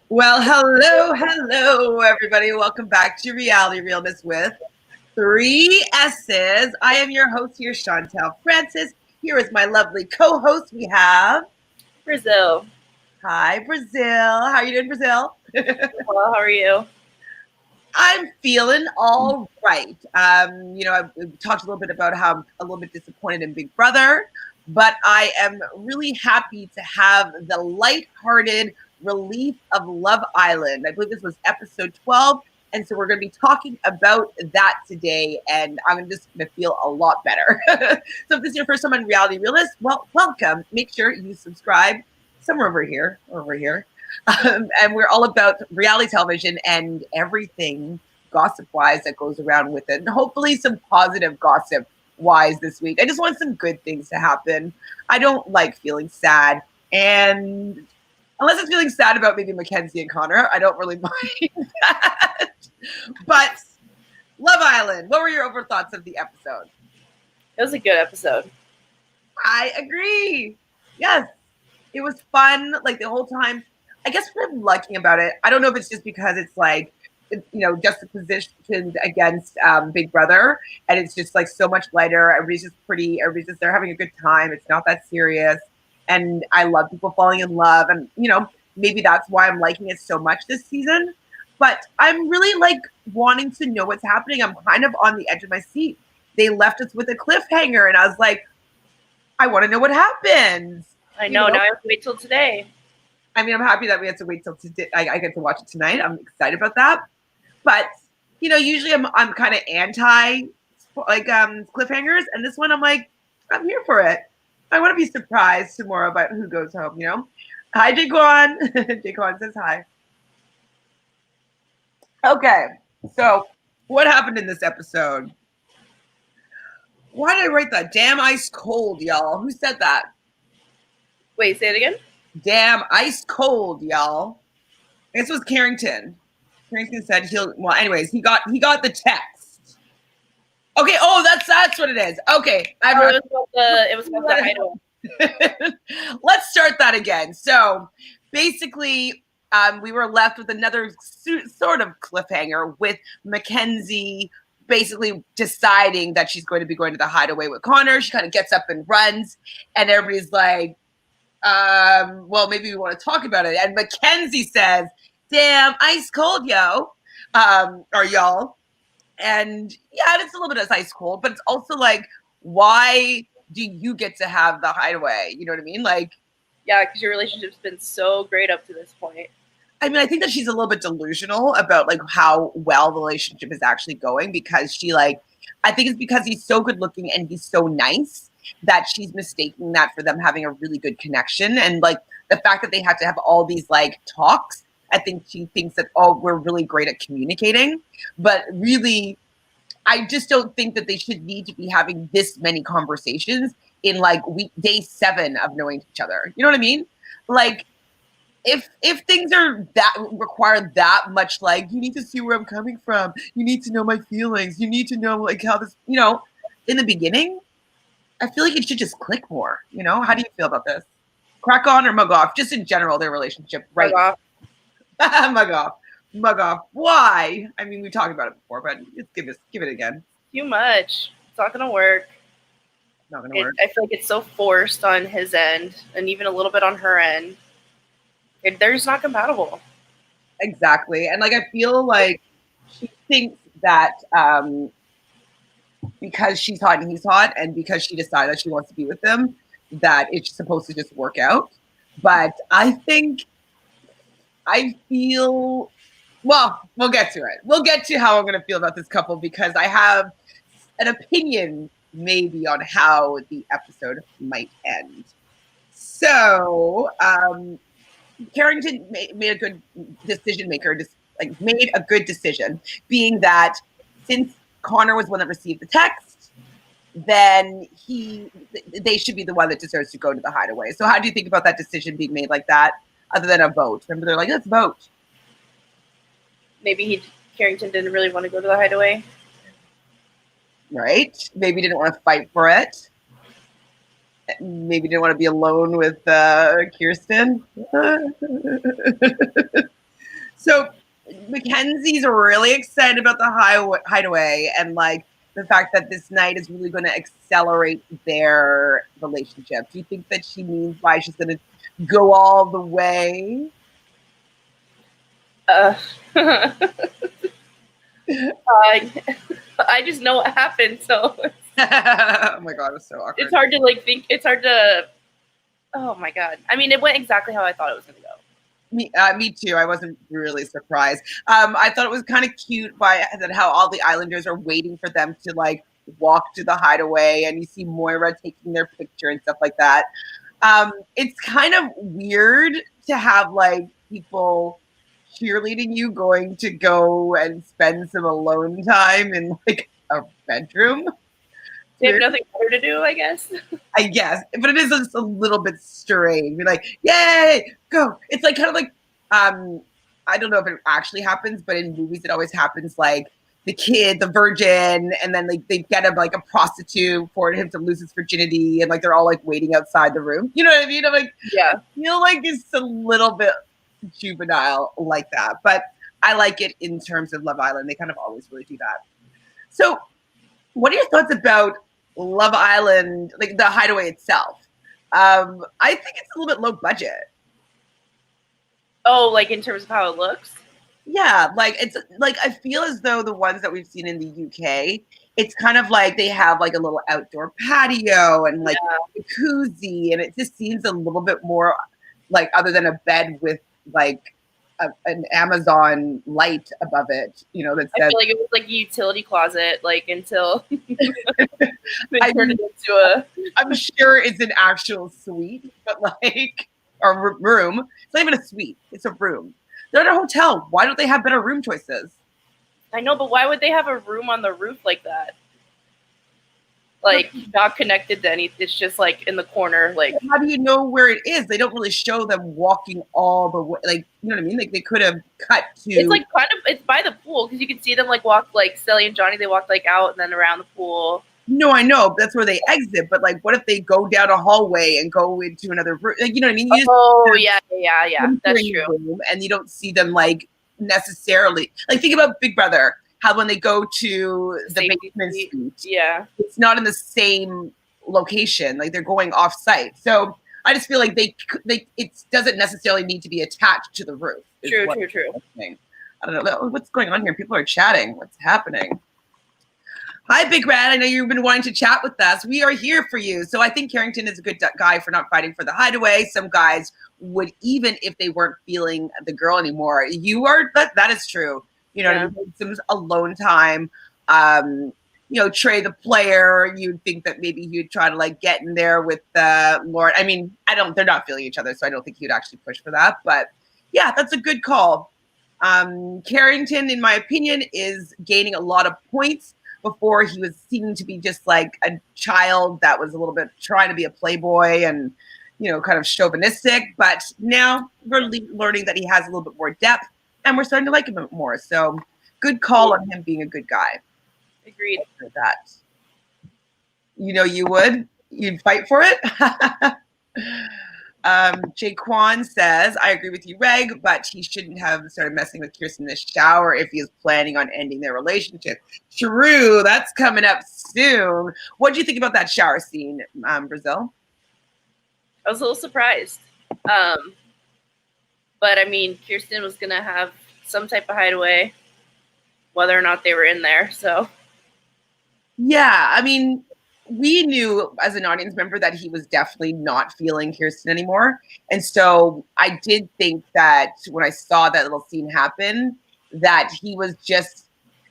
Well, hello, everybody. Welcome back to Realnesss with 3 S's. I am your host here, Chantele Francis. Here is my lovely co-host. We have Brazil. Hi, Brazil. How are you doing, Brazil? Well, how are you? I'm feeling all right. I talked a little bit about how I'm a little bit disappointed in Big Brother, but I am really happy to have the lighthearted relief of Love Island. I believe this was episode 12. And so we're going to be talking about that today, and I'm just going to feel a lot better. So if this is your first time on Realnesss, well, welcome. Make sure you subscribe somewhere over here, and we're all about reality television and everything gossip-wise that goes around with it, and hopefully some positive gossip-wise this week. I just want some good things to happen. I don't like feeling sad, and unless it's feeling sad about maybe Mackenzie and Connor, I don't really mind that. But Love Island, what were your overall thoughts of the episode? It was a good episode. I agree. Yes, it was fun, like the whole time. I guess what I'm liking about it, I don't know if it's just because it's like, juxtapositioned against Big Brother, and it's just like so much lighter. Everybody's just pretty. Everybody's just there having a good time. It's not that serious, and I love people falling in love, and maybe that's why I'm liking it so much this season. But I'm really like wanting to know what's happening. I'm kind of on the edge of my seat. They left us with a cliffhanger, and I was like, I want to know what happens. I know. Now I have to wait till today. I mean, I'm happy that we have to wait till today. I get to watch it tonight. I'm excited about that. But usually I'm kind of anti cliffhangers, and this one I'm like, I'm here for it. I want to be surprised tomorrow about who goes home. Hi, Jayquan. Jayquan says hi. Okay, so what happened in this episode? Why did I write that? Damn ice cold, y'all. Who said that? Wait, say it again. Damn ice cold, y'all. I guess it was Carrington. Carrington said he got the text. Okay, that's what it is. Okay. It was about the hideaway. Let's start that again. So basically, we were left with another sort of cliffhanger with Mackenzie basically deciding that she's going to be going to the hideaway with Connor. She kind of gets up and runs, and everybody's like, well, maybe we want to talk about it. And Mackenzie says, damn, ice cold, yo, or y'all. And yeah, it's a little bit of ice cold, but it's also like, why do you get to have the hideaway? You know what I mean? Like, yeah, because your relationship's been so great up to this point. I mean, I think that she's a little bit delusional about like how well the relationship is actually going, because I think it's because he's so good looking and he's so nice that she's mistaking that for them having a really good connection. And like the fact that they had to have all these like talks, I think she thinks that, we're really great at communicating, but really, I just don't think that they should need to be having this many conversations in like day 7 of knowing each other. You know what I mean? Like, if things are that require that much, like, you need to see where I'm coming from, you need to know my feelings, you need to know like how this, in the beginning, I feel like it should just click more. How do you feel about this? Crack on or mug off? Just in general, their relationship, right? Mug off. Mug off. Why? I mean, we talked about it before, but let's give it again. Too much. It's not gonna work. Not gonna work. I feel like it's so forced on his end, and even a little bit on her end. They're just not compatible. Exactly. And like, I feel like she thinks that because she's hot and he's hot, and because she decided that she wants to be with him, that it's supposed to just work out. But I feel, well, we'll get to it. We'll get to how I'm going to feel about this couple, because I have an opinion maybe on how the episode might end. So, Carrington made a good decision maker, made a good decision, being that since Connor was the one that received the text, then they should be the one that deserves to go to the hideaway. So how do you think about that decision being made like that, other than a vote? Remember, they're like, let's vote. Maybe Carrington didn't really want to go to the hideaway. Right? Maybe he didn't want to fight for it. maybe didn't want to be alone with Keirston. So Mackenzie's really excited about the hideaway and like the fact that this night is really going to accelerate their relationship. Do you think that she means why she's going to go all the way? I just know what happened, so oh my god, it was so awkward. It's hard to like think. It's hard to. Oh my god! I mean, it went exactly how I thought it was going to go. Me too. I wasn't really surprised. I thought it was kind of cute by how all the Islanders are waiting for them to like walk to the hideaway, and you see Moira taking their picture and stuff like that. It's kind of weird to have like people cheerleading you going to go and spend some alone time in like a bedroom. They have nothing better to do, I guess. I guess, but it is just a little bit strange. You're like, yay, go! It's like kind of like, I don't know if it actually happens, but in movies it always happens. Like the kid, the virgin, and then like they get him like a prostitute for him to lose his virginity, and like they're all like waiting outside the room. You know what I mean? I'm like, yeah, I feel like it's a little bit juvenile like that, but I like it in terms of Love Island. They kind of always really do that. So, what are your thoughts about Love Island, like the hideaway itself? I think it's a little bit low budget. Oh, like in terms of how it looks? Yeah, like it's like I feel as though the ones that we've seen in the UK, it's kind of like they have like a little outdoor patio and like a jacuzzi, and it just seems a little bit more like other than a bed with like an Amazon light above it, you know, that says. I feel like it was like a utility closet, like until they turned it into a. I'm sure it's an actual suite, but like or room. It's not even a suite; it's a room. They're at a hotel. Why don't they have better room choices? I know, but why would they have a room on the roof like that? Like not connected to anything. It's just like in the corner. Like how do you know where it is? They don't really show them walking all the way. Like you know what I mean? Like they could have cut to. It's like kind of it's by the pool because you can see them like walk like Sally and Jonny. They walked like out and then around the pool. No, I know that's where they exit. But like, what if they go down a hallway and go into another room? Like, you know what I mean? Yeah. That's true. Room, and you don't see them like necessarily. Like think about Big Brother. How when they go to the basement suite, yeah, it's not in the same location. Like they're going off site. So I just feel like they it doesn't necessarily need to be attached to the roof. True. I don't know what's going on here. People are chatting. What's happening? Hi, Big Red. I know you've been wanting to chat with us. We are here for you. So I think Carrington is a good guy for not fighting for the hideaway. Some guys would, even if they weren't feeling the girl anymore. You are, that is true. You know, some alone time. You know, Trey the player, you'd think that maybe he'd try to like get in there with Lauren. I mean, they're not feeling each other, so I don't think he'd actually push for that. But yeah, that's a good call. Carrington, in my opinion, is gaining a lot of points. Before he was seeming to be just like a child that was a little bit trying to be a playboy and, you know, kind of chauvinistic. But now we're learning that he has a little bit more depth and we're starting to like him a bit more. So good call on him being a good guy. Agreed. For that. You know, you'd fight for it. Jayquan says, I agree with you, Reg, but he shouldn't have started messing with Keirston in the shower if he is planning on ending their relationship. True, that's coming up soon. What do you think about that shower scene, Brazil? I was a little surprised. But I mean, Keirston was going to have some type of hideaway, whether or not they were in there, so. Yeah, I mean, we knew as an audience member that he was definitely not feeling Keirston anymore. And so I did think that when I saw that little scene happen, that he was just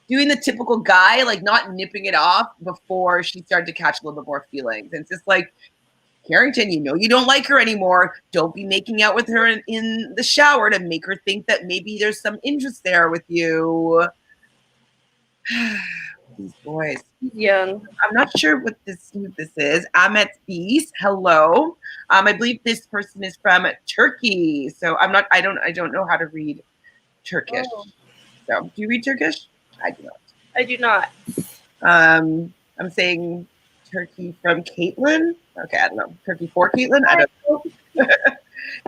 doing the typical guy, like not nipping it off before she started to catch a little bit more feelings. And it's just like, Carrington, you know you don't like her anymore. Don't be making out with her in the shower to make her think that maybe there's some interest there with you. These boys. Young. I'm not sure who this is. Ahmet Beast. Hello. I believe this person is from Turkey. So I don't know how to read Turkish. Oh. So do you read Turkish? I do not. I do not. I'm saying turkey from Caitlin. Okay, I don't know. Turkey for Caitlin? I don't know.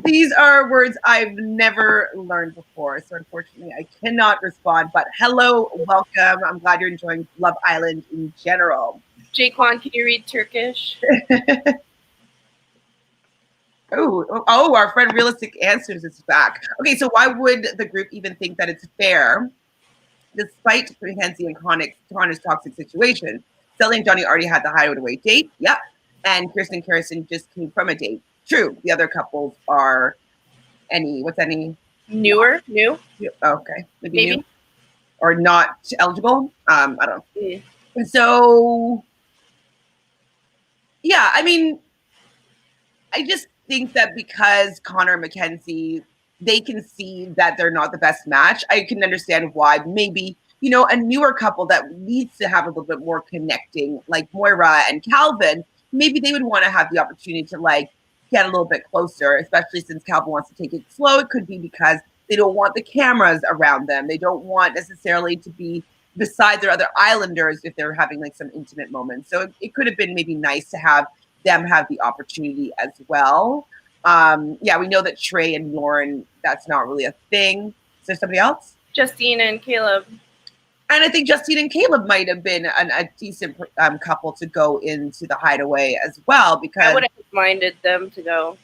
These are words I've never learned before, so unfortunately I cannot respond. But hello, welcome. I'm glad you're enjoying Love Island in general. Jayquan, can you read Turkish? Oh, our friend Realistic Answers is back. Okay, so why would the group even think that it's fair, despite Mackenzie and Connor's toxic situation? Sally and Jonny already had the hideaway date. Yep. And Keirston and Keirston just came from a date. True. The other couples are what's any? Newer? New? Okay. Maybe Maybe? new. Or not eligible. I don't know. Yeah. So, yeah, I mean, I just think that because Connor and Mackenzie, they can see that they're not the best match. I can understand why maybe, a newer couple that needs to have a little bit more connecting, like Moira and Calvin, maybe they would want to have the opportunity to like get a little bit closer, especially since Calvin wants to take it slow. It could be because they don't want the cameras around them. They don't want necessarily to be beside their other islanders if they're having like some intimate moments. So it could have been maybe nice to have them have the opportunity as well. Yeah, we know that Trey and Lauren, that's not really a thing. Is there somebody else? Justine and Caleb. And I think Justine and Caleb might have been a decent couple to go into the hideaway as well, because I would have minded them to go.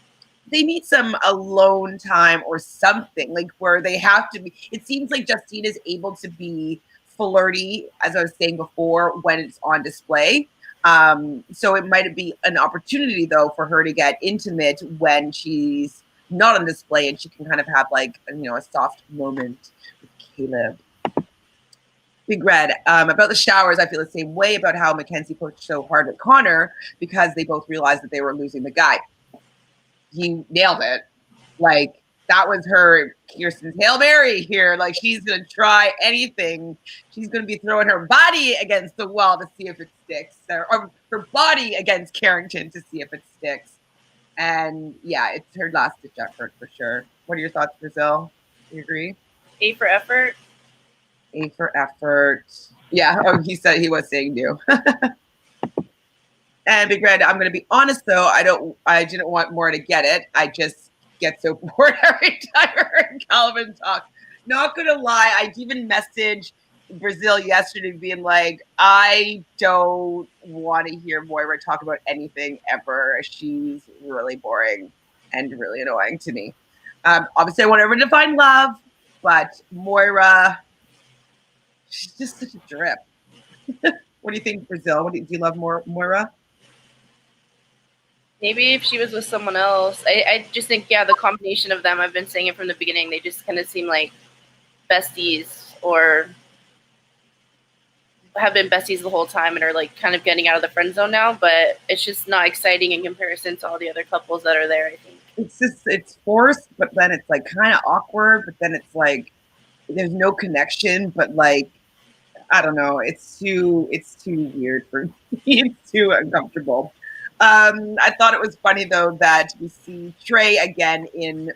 They need some alone time or something, like where they have to be. It seems like Justine is able to be flirty, as I was saying before, when it's on display. So it might be an opportunity, though, for her to get intimate when she's not on display, and she can kind of have like a soft moment with Caleb. Big Red, about the showers, I feel the same way about how Mackenzie pushed so hard with Connor because they both realized that they were losing the guy. He nailed it. Like, that was her Keirston's Hail Mary here. Like, she's going to try anything. She's going to be throwing her body against the wall to see if it sticks, or her body against Carrington to see if it sticks. And yeah, it's her last ditch effort for sure. What are your thoughts, Brazil? Do you agree? A for effort. A for effort. Yeah. Oh, he said he was saying new. And Big Red, I'm going to be honest though, I didn't want more to get it. I just get so bored every time I heard Calvin talk. Not going to lie, I even messaged Brazil yesterday being like, I don't want to hear Moira talk about anything ever. She's really boring and really annoying to me. Obviously, I want everyone to find love, but Moira, she's just such a drip. What do you think, Brazil? Do you love Moira? Maybe if she was with someone else. I just think, yeah, the combination of them, I've been saying it from the beginning, they just kind of seem like besties, or have been besties the whole time and are like kind of getting out of the friend zone now, but it's just not exciting in comparison to all the other couples that are there, I think. It's forced, but then it's like kind of awkward, but then it's like there's no connection, but like I don't know, it's too weird for me. It's too uncomfortable. I thought it was funny though that we see Trey again in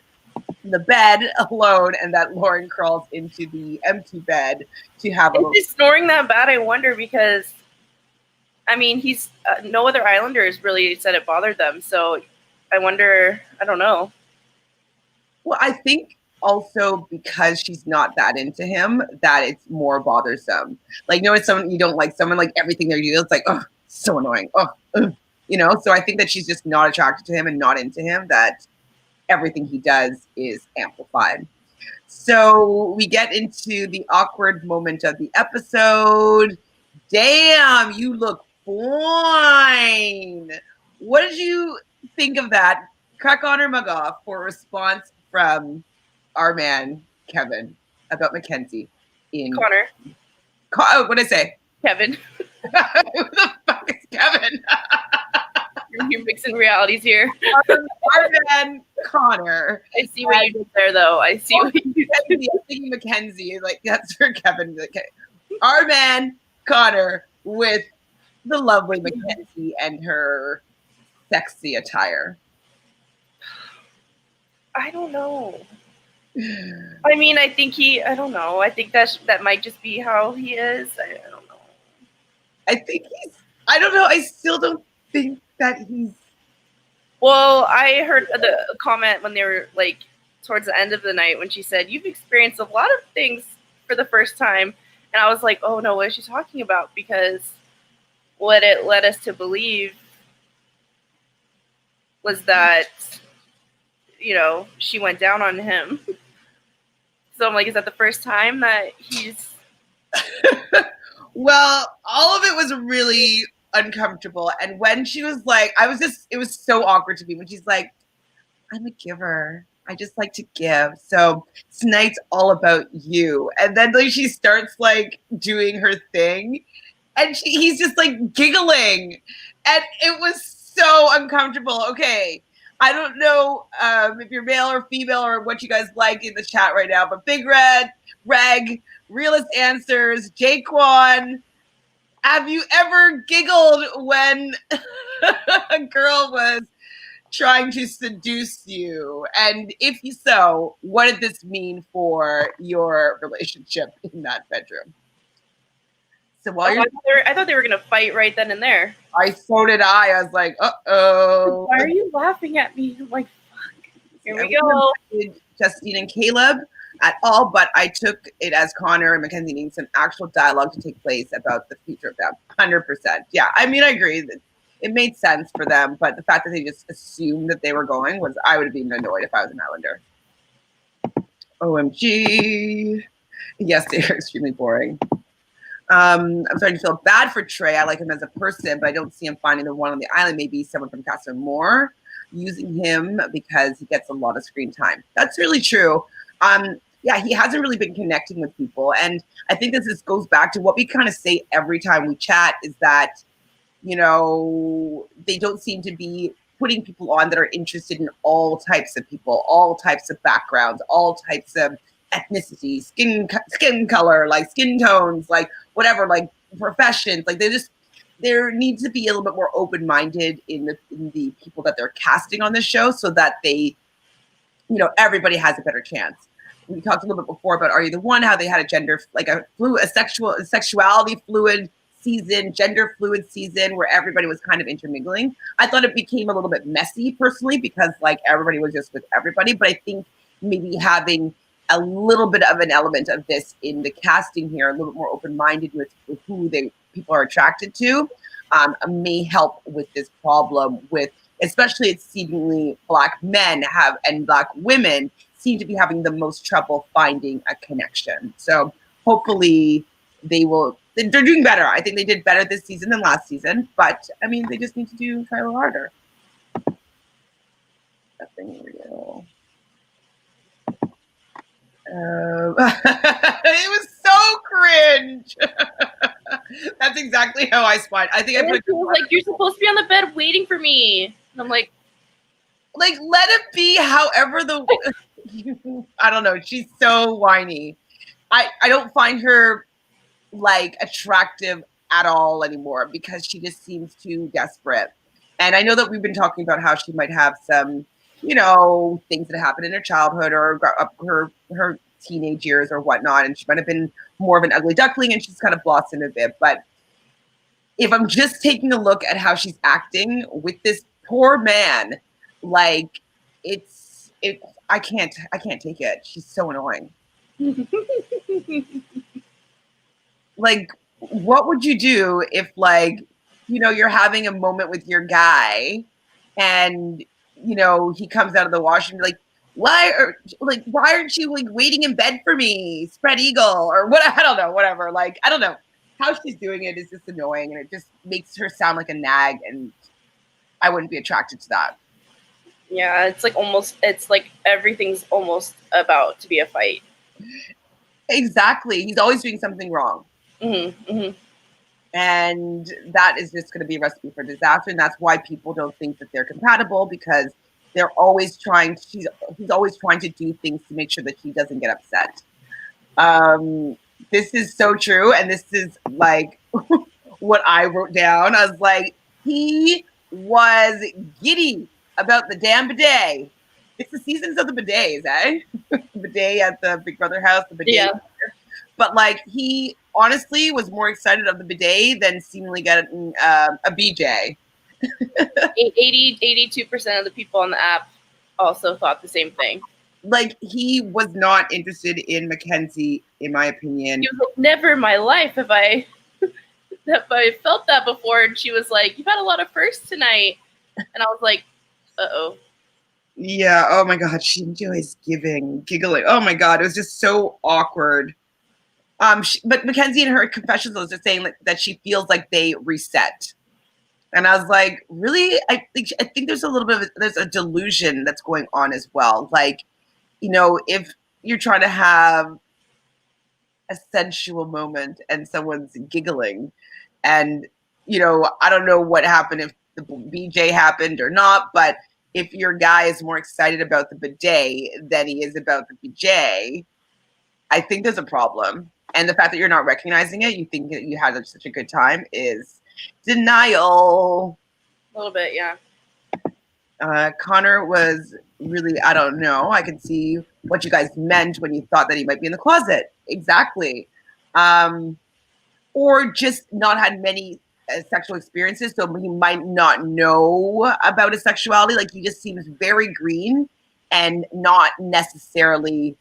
the bed alone, and that Lauren crawls into the empty bed to have a. Is he snoring that bad? I wonder, because I mean, he's no other Islanders really said it bothered them, so I wonder. I don't know. Well, I think also because she's not that into him, that it's more bothersome. Like, when someone you don't like, someone like everything they do, it's like, oh, so annoying. Oh, So I think that she's just not attracted to him and not into him, that everything he does is amplified. So we get into the awkward moment of the episode. Damn, you look fine. What did you think of that? Crack on or mug off for a response from our man, Kevin, about Mackenzie in Connor. What did I say? Kevin. Who the fuck is Kevin? You're mixing realities here. Our man, Connor. I see what you did there, though. I see what you did. I'm thinking Mackenzie, like that's for Kevin. Our man, Connor, with the lovely Mackenzie and her sexy attire. I don't know. I mean, I think I don't know. I think that might just be how he is. I don't know. I think I don't know. I still don't think that he's. Well, I heard the comment when they were like towards the end of the night when she said, "You've experienced a lot of things for the first time," and I was like, "Oh no, what is she talking about?" Because what it led us to believe was that, you know, she went down on him. So I'm like, is that the first time that he's... Well, all of it was really uncomfortable. And when she was like, it was so awkward to me when she's like, I'm a giver. I just like to give. So tonight's all about you. And then like she starts like doing her thing and he's just like giggling. And it was so uncomfortable. Okay. I don't know if you're male or female or what you guys like in the chat right now, but Big Red, Reg, Realist Answers, Jayquan, have you ever giggled when a girl was trying to seduce you? And if so, what did this mean for your relationship in that bedroom? So while I thought they were gonna fight right then and there. So did I. I was like, uh-oh. Why are you laughing at me? I'm like, fuck. Here we go. Justine and Caleb at all, but I took it as Connor and Mackenzie needing some actual dialogue to take place about the future of them. 100%. Yeah, I mean, I agree that it made sense for them, but the fact that they just assumed that they were going was, I would have been annoyed if I was an Islander. OMG. Yes, they are extremely boring. I'm starting to feel bad for Trey. I like him as a person, but I don't see him finding the one on the island. Maybe someone from Casa more using him because he gets a lot of screen time. That's really true. Yeah, he hasn't really been connecting with people. And I think this goes back to what we kind of say every time we chat is that, you know, they don't seem to be putting people on that are interested in all types of people, all types of backgrounds, all types of ethnicity, skin color, like skin tones, like whatever, like professions. Like there needs to be a little bit more open-minded in the people that they're casting on this show so that they, you know, everybody has a better chance. We talked a little bit before about Are You the One, how they had a gender, like a sexuality fluid season, gender fluid season where everybody was kind of intermingling. I thought it became a little bit messy personally because like everybody was just with everybody, but I think maybe having a little bit of an element of this in the casting here, a little bit more open-minded with who people are attracted to, may help with this problem with, especially it's seemingly Black men and Black women seem to be having the most trouble finding a connection. So hopefully they're doing better. I think they did better this season than last season, but I mean, they just need to try a little harder. Nothing real. It was so cringe. That's exactly how I spot. I think I put like, you're supposed to be on the bed waiting for me. And I'm like let it be however I don't know. She's so whiny. I don't find her like attractive at all anymore because she just seems too desperate. And I know that we've been talking about how she might have some, you know, things that happened in her childhood or her teenage years or whatnot, and she might have been more of an ugly duckling and she's kind of blossomed a bit. But if I'm just taking a look at how she's acting with this poor man, like I can't take it. She's so annoying. Like, what would you do if, like, you know, you're having a moment with your guy and, you know, he comes out of the washroom, like, why aren't you like waiting in bed for me, spread eagle, or what? I don't know, whatever. Like, I don't know. How she's doing it is just annoying and it just makes her sound like a nag, and I wouldn't be attracted to that. Yeah, it's like everything's almost about to be a fight. Exactly. He's always doing something wrong. Mm-hmm, mm-hmm. And that is just going to be a recipe for disaster. And that's why people don't think that they're compatible, because they're always he's always trying to do things to make sure that he doesn't get upset. This is so true. And this is like what I wrote down. I was like, he was giddy about the damn bidet. It's the seasons of the bidets, eh? The bidet at the Big Brother house, the bidet. Yeah. but like he honestly was more excited of the bidet than seemingly getting a BJ. 82% of the people on the app also thought the same thing. Like he was not interested in Mackenzie, in my opinion. He was like, never in my life have I felt that before. And she was like, you've had a lot of firsts tonight. And I was like, uh-oh. Yeah, oh my God, she enjoys giggling. Oh my God, it was just so awkward. But Mackenzie in her confessions was just saying that she feels like they reset. And I was like, really? I think there's a little bit of there's a delusion that's going on as well. Like, you know, if you're trying to have a sensual moment and someone's giggling, and you know, I don't know what happened if the BJ happened or not, but if your guy is more excited about the bidet than he is about the BJ, I think there's a problem. And the fact that you're not recognizing it, you think that you had such a good time, is denial. A little bit, yeah. Connor was really, I don't know. I can see what you guys meant when you thought that he might be in the closet. Exactly. Or just not had many sexual experiences, so he might not know about his sexuality. Like he just seems very green and not necessarily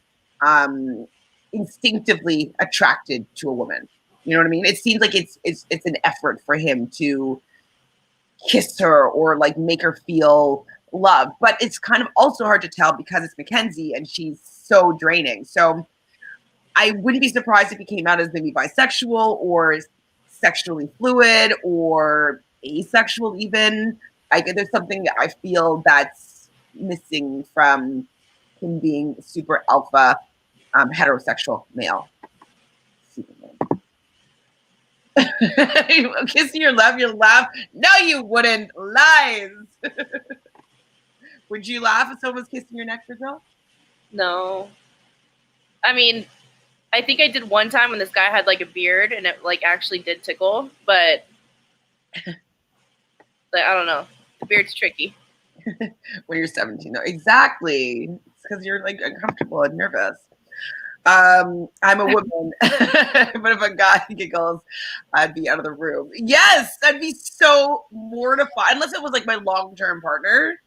instinctively attracted to a woman. You know what I mean? It seems like it's an effort for him to kiss her or like make her feel loved. But it's kind of also hard to tell because it's Mackenzie and she's so draining. So I wouldn't be surprised if he came out as maybe bisexual or sexually fluid or asexual even. There's something that I feel that's missing from him being super alpha heterosexual male. Kissing your laugh. No, you wouldn't. Lies. Would you laugh if someone was kissing your neck for girl? No. I mean, I think I did one time when this guy had like a beard and it like actually did tickle, but like, I don't know. The beard's tricky. When you're 17, though. Exactly. It's because you're like uncomfortable and nervous. I'm a woman, but if a guy giggles, I'd be out of the room. Yes, I'd be so mortified. Unless it was like my long-term partner.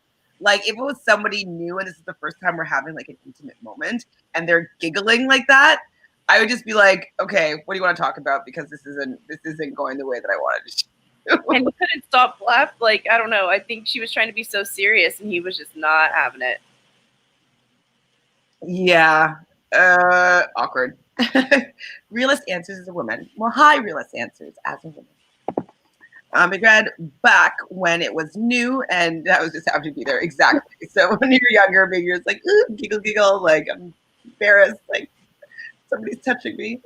Like if it was somebody new and this is the first time we're having like an intimate moment and they're giggling like that, I would just be like, okay, what do you want to talk about? Because this isn't going the way that I wanted to. And he couldn't stop laughing. Like, I don't know. I think she was trying to be so serious and he was just not having it. Yeah. Awkward. Realist Answers as a woman. Well, hi, Realist Answers as a woman. I read back when it was new, and that was just happy to be there. Exactly. So when you're younger, maybe you're just like, ooh, giggle, giggle, like I'm embarrassed, like somebody's touching me.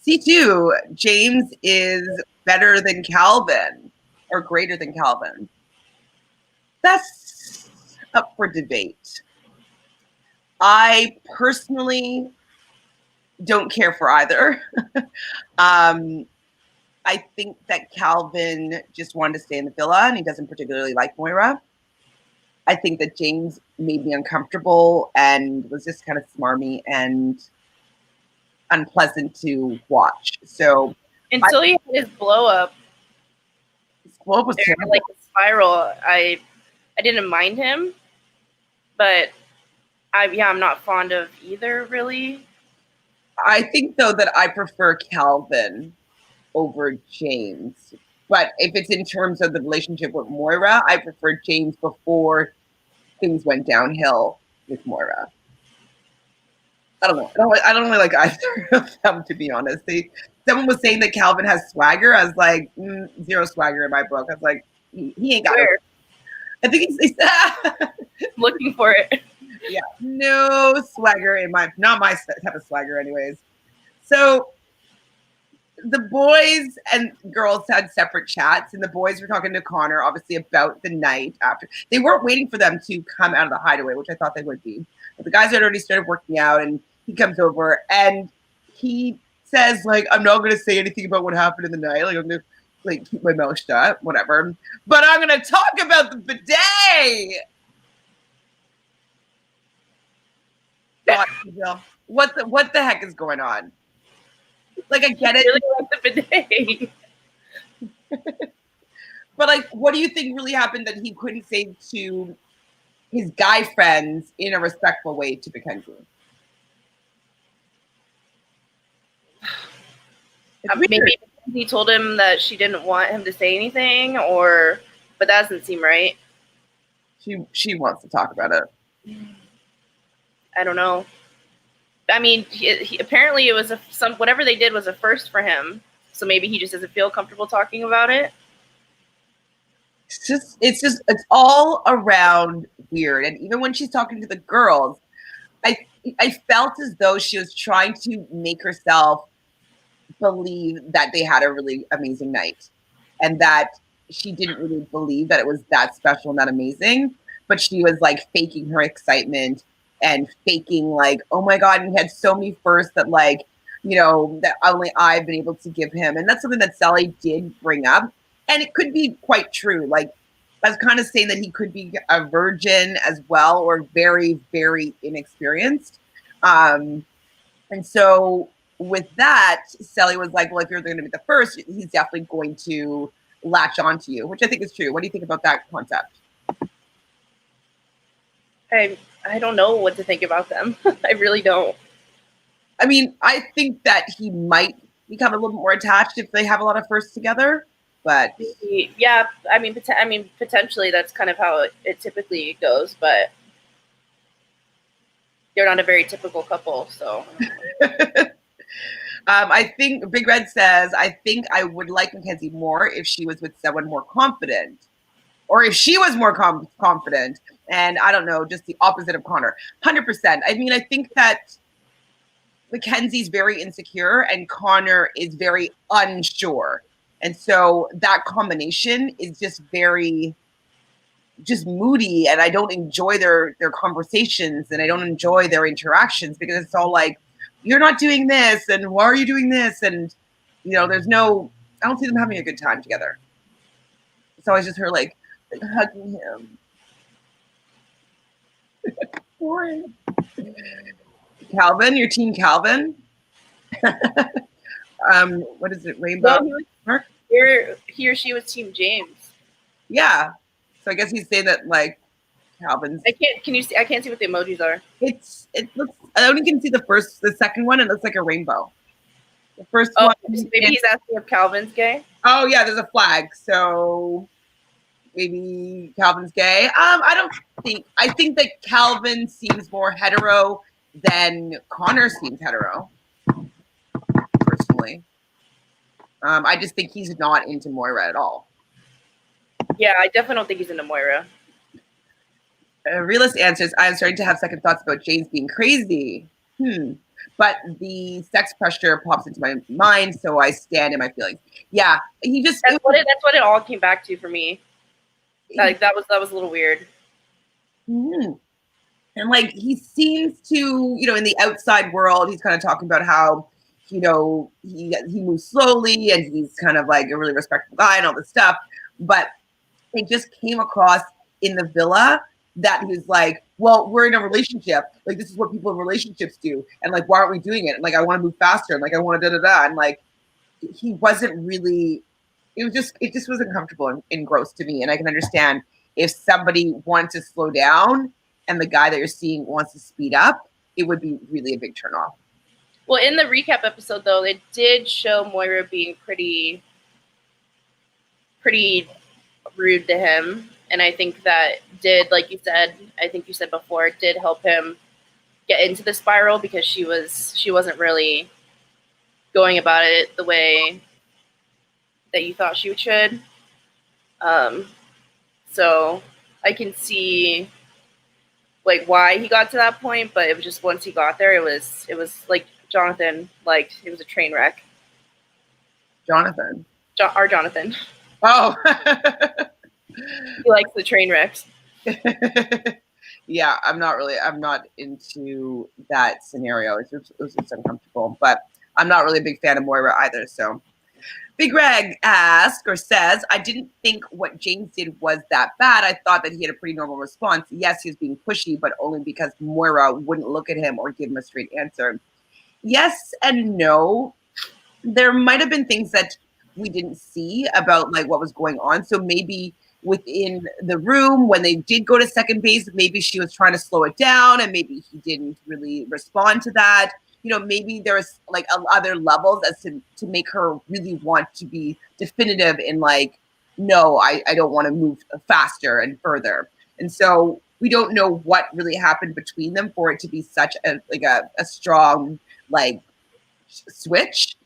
C2, James is better than Calvin or greater than Calvin. That's up for debate. I personally don't care for either. I think that Calvin just wanted to stay in the villa and he doesn't particularly like Moira. I think that James made me uncomfortable and was just kind of smarmy and unpleasant to watch. So until he had his blow up, was terrible. Like a spiral, I didn't mind him, but I'm not fond of either, really. I think though that I prefer Calvin over James. But if it's in terms of the relationship with Moira, I prefer James before things went downhill with Moira. I don't know. I don't really like either of them, to be honest. Someone was saying that Calvin has swagger. I was like, zero swagger in my book. I was like, he ain't got it. I think he's looking for it. Yeah, no swagger in not my type of swagger, anyways. So the boys and girls had separate chats, and the boys were talking to Connor, obviously, about the night after. They weren't waiting for them to come out of the hideaway, which I thought they would be. But the guys had already started working out, and he comes over, and he says, like, I'm not going to say anything about what happened in the night. Like, I'm going to like keep my mouth shut, whatever. But I'm going to talk about the bidet. God, Jill, what the heck is going on? Like, I get it. Really like the bidet. But like, what do you think really happened that he couldn't say to his guy friends in a respectful way to Mackenzie? Maybe he told him that she didn't want him to say anything, but that doesn't seem right. She wants to talk about it. I don't know. I mean, apparently it was whatever they did was a first for him. So maybe he just doesn't feel comfortable talking about it. It's all around weird. And even when she's talking to the girls, I felt as though she was trying to make herself believe that they had a really amazing night, and that she didn't really believe that it was that special and that amazing. But she was like faking her excitement and faking like, oh my God, we had so many firsts that like, you know, that only I've been able to give him. And that's something that Sally did bring up. And it could be quite true. Like, I was kind of saying that he could be a virgin as well, or very, very inexperienced. And so with that, Sally was like, well, if you're going to be the first, he's definitely going to latch onto you, which I think is true. What do you think about that concept? I don't know what to think about them. I really don't. I mean, I think that he might become a little more attached if they have a lot of firsts together. But yeah, I mean, potentially that's kind of how it typically goes. But they're not a very typical couple, so. I think Big Red says, I think I would like Mackenzie more if she was with someone more confident, or if she was more confident. And I don't know, just the opposite of Connor. 100%. I mean, I think that Mackenzie's very insecure and Connor is very unsure. And so that combination is just moody, and I don't enjoy their conversations, and I don't enjoy their interactions, because it's all like, you're not doing this, and why are you doing this? And, you know, I don't see them having a good time together. It's always just her like hugging him. Boring. Calvin, your team Calvin. What is it, Rainbow? No, he or she was Team James. Yeah. So I guess he's saying that like Calvin's. I can't see what the emojis are. It looks. I only can see the second one. It looks like a rainbow. The first one. Maybe he's asking if Calvin's gay. Oh yeah, there's a flag. So maybe Calvin's gay. I think that Calvin seems more hetero than Connor seems hetero. Personally, I just think he's not into Moira at all. Yeah, I definitely don't think he's into Moira. Realist answers, I'm starting to have second thoughts about James being crazy. But the sex pressure pops into my mind, so I stand in my feelings. Yeah, that's what it all came back to for me. Like that was a little weird. And like he seems to, you know, in the outside world, he's kind of talking about how, you know, he moves slowly and he's kind of like a really respectful guy and all this stuff. But it just came across in the villa that he was like, well, we're in a relationship. Like, this is what people in relationships do. And like, why aren't we doing it? And like, I want to move faster. And like, I want to da-da-da. And like, he wasn't really, it just wasn't comfortable and gross to me. And I can understand if somebody wanted to slow down and the guy that you're seeing wants to speed up, it would be really a big turnoff. Well, in the recap episode, though, it did show Moira being pretty rude to him. And I think that did, like you said, I think you said before, it did help him get into the spiral, because she wasn't really going about it the way that you thought she should. So I can see like why he got to that point, but it was just once he got there, it was like Jonathan, like it was a train wreck. Jonathan. Our Jonathan. Oh. He likes the train wrecks. Yeah, I'm not into that scenario. It was just uncomfortable, but I'm not really a big fan of Moira either. So Big Greg asks or says, I didn't think what James did was that bad. I thought that he had a pretty normal response. Yes, he was being pushy, but only because Moira wouldn't look at him or give him a straight answer. Yes and no. There might have been things that we didn't see about like what was going on. So maybe within the room when they did go to second base, maybe she was trying to slow it down and maybe he didn't really respond to that. You know, maybe there's like other levels as to make her really want to be definitive in like, no, I don't want to move faster and further. And so we don't know what really happened between them for it to be such a strong like switch.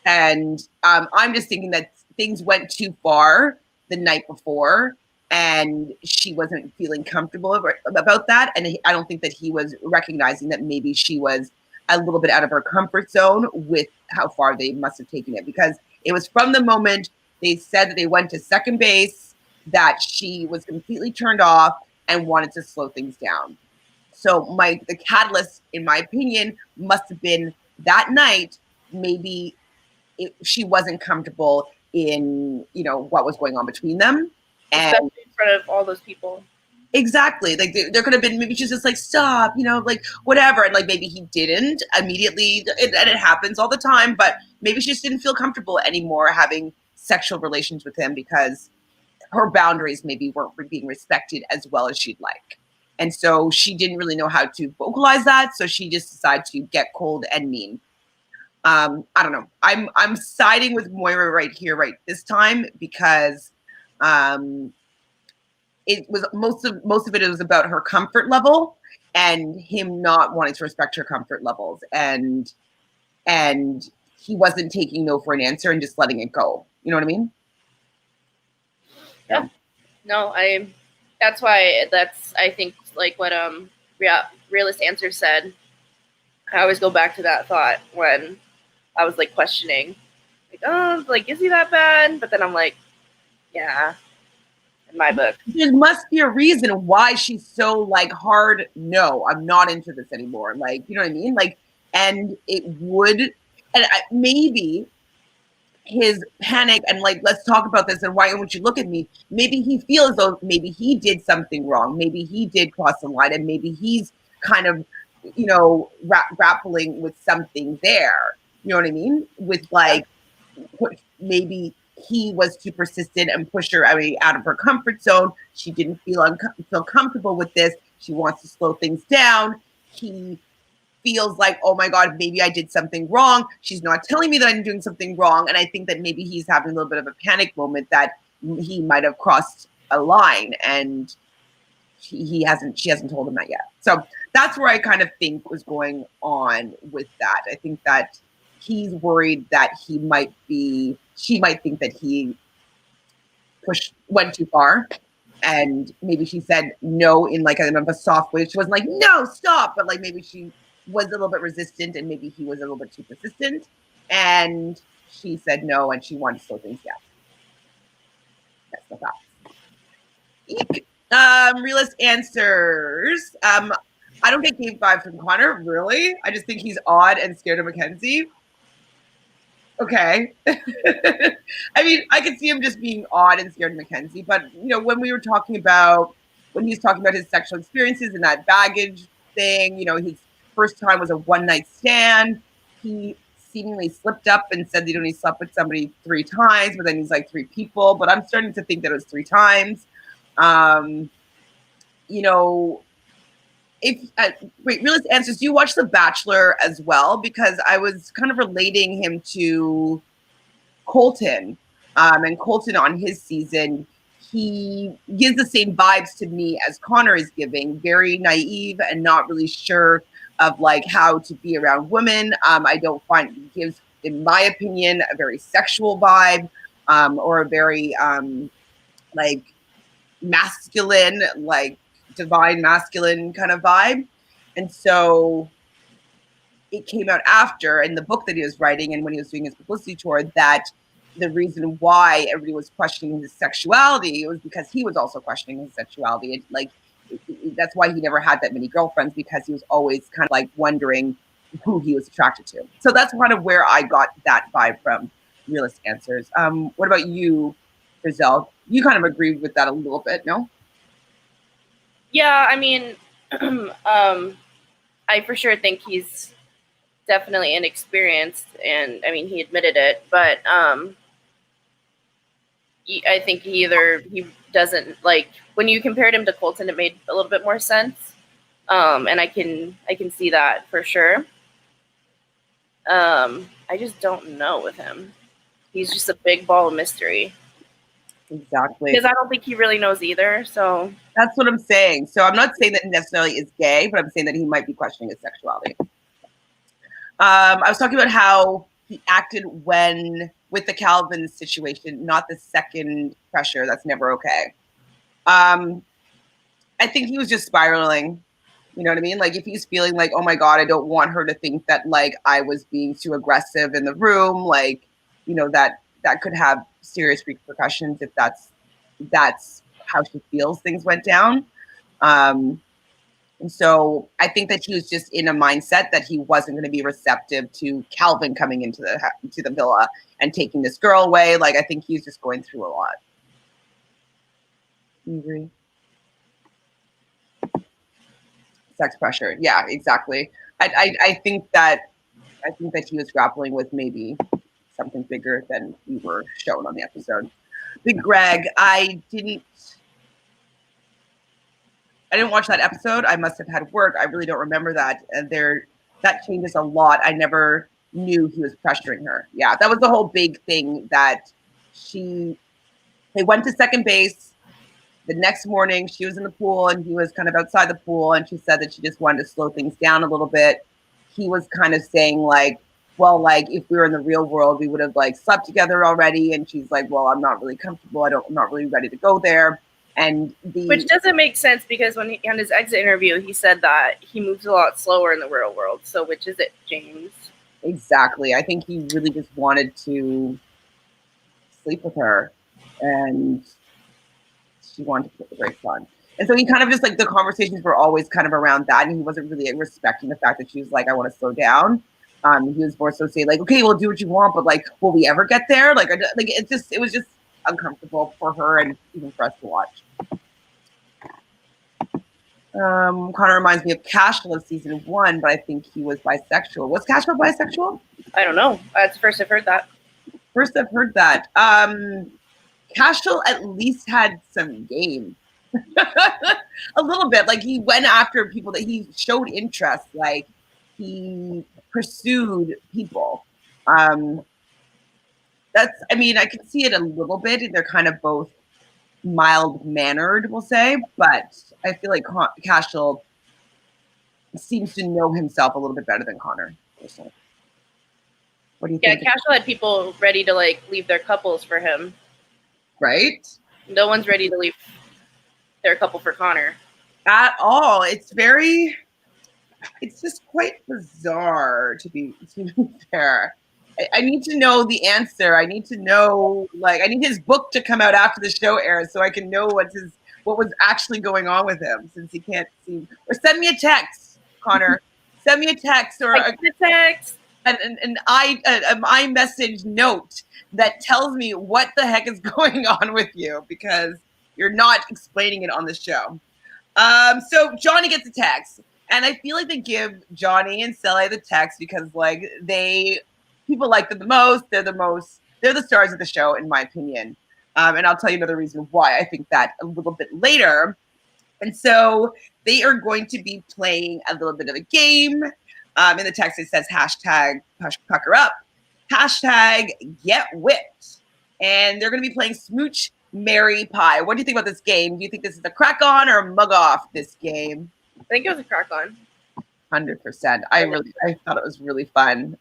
And I'm just thinking that things went too far the night before and she wasn't feeling comfortable about that. And I don't think that he was recognizing that maybe she was a little bit out of her comfort zone with how far they must have taken it, because it was from the moment they said that they went to second base that she was completely turned off and wanted to slow things down. So the catalyst, in my opinion, must have been that night. Maybe she wasn't comfortable in, you know, what was going on between them. And especially in front of all those people. Exactly. Like there could have been, maybe she's just like, stop, you know, like whatever. And like maybe he didn't immediately, and it happens all the time, but maybe she just didn't feel comfortable anymore having sexual relations with him because her boundaries maybe weren't being respected as well as she'd like. And so she didn't really know how to vocalize that. So she just decided to get cold and mean. I don't know. I'm siding with Moira right here, right this time, because it was most of it was about her comfort level and him not wanting to respect her comfort levels, and he wasn't taking no for an answer and just letting it go. You know what I mean? Yeah. No, that's why I think like what Realnesss Answer said. I always go back to that thought when I was like questioning, like, oh, like, is he that bad? But then I'm like, yeah, in my book. There must be a reason why she's so like hard. No, I'm not into this anymore. Like, you know what I mean? Like, and it would, and maybe his panic and like, let's talk about this and why won't you look at me? Maybe he feels as though maybe he did something wrong. Maybe he did cross the line and maybe he's kind of, you know, grappling with something there. You know what I mean? With like, maybe he was too persistent and pushed her out of her comfort zone. She didn't feel comfortable with this. She wants to slow things down. He feels like, oh my God, maybe I did something wrong. She's not telling me that I'm doing something wrong. And I think that maybe he's having a little bit of a panic moment that he might have crossed a line and she hasn't told him that yet. So that's where I kind of think was going on with that. I think that he's worried that she might think that he went too far. And maybe she said no in like a soft way. She wasn't like, no, stop. But like maybe she was a little bit resistant and maybe he was a little bit too persistent. And she said no and she wanted to slow things down. That's the fact. Realist answers. I don't get gay vibe from Connor, really. I just think he's odd and scared of Mackenzie. Okay. I mean, I could see him just being odd and scared of Mackenzie, but you know, when he was talking about his sexual experiences and that baggage thing, you know, his first time was a one-night stand. He seemingly slipped up and said that he only slept with somebody 3 times, but then he's like 3 people. But I'm starting to think that it was 3 times. You know, Realist Answers, do you watch The Bachelor as well? Because I was kind of relating him to Colton, and Colton on his season, he gives the same vibes to me as Connor is giving, very naive and not really sure of like how to be around women. I don't find he gives, in my opinion, a very sexual vibe, or a very like masculine, like divine masculine kind of vibe. And so it came out after in the book that he was writing and when he was doing his publicity tour that the reason why everybody was questioning his sexuality was because he was also questioning his sexuality. And like that's why he never had that many girlfriends, because he was always kind of like wondering who he was attracted to. So that's kind of where I got that vibe from. realist answers. What about you, Giselle? You kind of agree with that a little bit, no? Yeah, I mean, I for sure think he's definitely inexperienced, and I mean, he admitted it, but I think he doesn't like when you compared him to Colton, it made a little bit more sense, and I can see that for sure. I just don't know with him. He's just a big ball of mystery. Exactly. Because I don't think he really knows either. So that's what I'm saying. So I'm not saying that he necessarily is gay, but I'm saying that he might be questioning his sexuality. I was talking about how he acted with the Calvin situation, not the second pressure. That's never okay. I think he was just spiraling. You know what I mean? Like if he's feeling like, oh my God, I don't want her to think that like I was being too aggressive in the room, like, you know, that could have serious repercussions if that's how she feels things went down. And so I think that he was just in a mindset that he wasn't going to be receptive to Calvin coming into the villa and taking this girl away. Like I think he's just going through a lot. You agree? Sex pressure. Yeah, exactly. I think that he was grappling with maybe something bigger than we were shown on the episode. Big Greg, I didn't watch that episode. I must have had work. I really don't remember that. And that changes a lot. I never knew he was pressuring her. Yeah, that was the whole big thing that they went to second base. The next morning, she was in the pool and he was kind of outside the pool, and she said that she just wanted to slow things down a little bit. He was kind of saying like, well, like if we were in the real world, we would have like slept together already. And she's like, well, I'm not really comfortable. I'm not really ready to go there. Which doesn't make sense because on his exit interview, he said that he moves a lot slower in the real world. So which is it, James? Exactly. I think he really just wanted to sleep with her, and she wanted to put the brakes on. And so he kind of just like the conversations were always kind of around that, and he wasn't really respecting the fact that she was like, I want to slow down. He was more so saying like, okay, we'll do what you want, but like, will we ever get there? Like it was just uncomfortable for her and even for us to watch. Connor reminds me of Cashel of season 1, but I think he was bisexual. Was Cashel bisexual? I don't know. That's the first I've heard that. First I've heard that. Cashel at least had some game. A little bit. Like he went after people that he showed interest. Like he pursued people. I mean, I can see it a little bit. They're kind of both mild-mannered, we'll say, but I feel like Cashel seems to know himself a little bit better than Connor. Personally. What do you think? Yeah, Cashel had people ready to like leave their couples for him. Right? No one's ready to leave their couple for Connor. At all. It's just quite bizarre to be fair. I need to know the answer. I need to know, like, I need his book to come out after the show airs so I can know what was actually going on with him, since he can't seem. Or send me a text, Connor. Send me a text or a text. An iMessage note that tells me what the heck is going on with you, because you're not explaining it on the show. So Jonny gets a text, and I feel like they give Jonny and Cele the text because like people like them the most. They're the stars of the show, in my opinion. And I'll tell you another reason why I think that a little bit later. And so they are going to be playing a little bit of a game. In the text, it says hashtag pucker up, hashtag get whipped. And they're going to be playing Smooch, Marry, Pie. What do you think about this game? Do you think this is a crack on or a mug off, this game? I think it was a crack on. 100%. I thought it was really fun.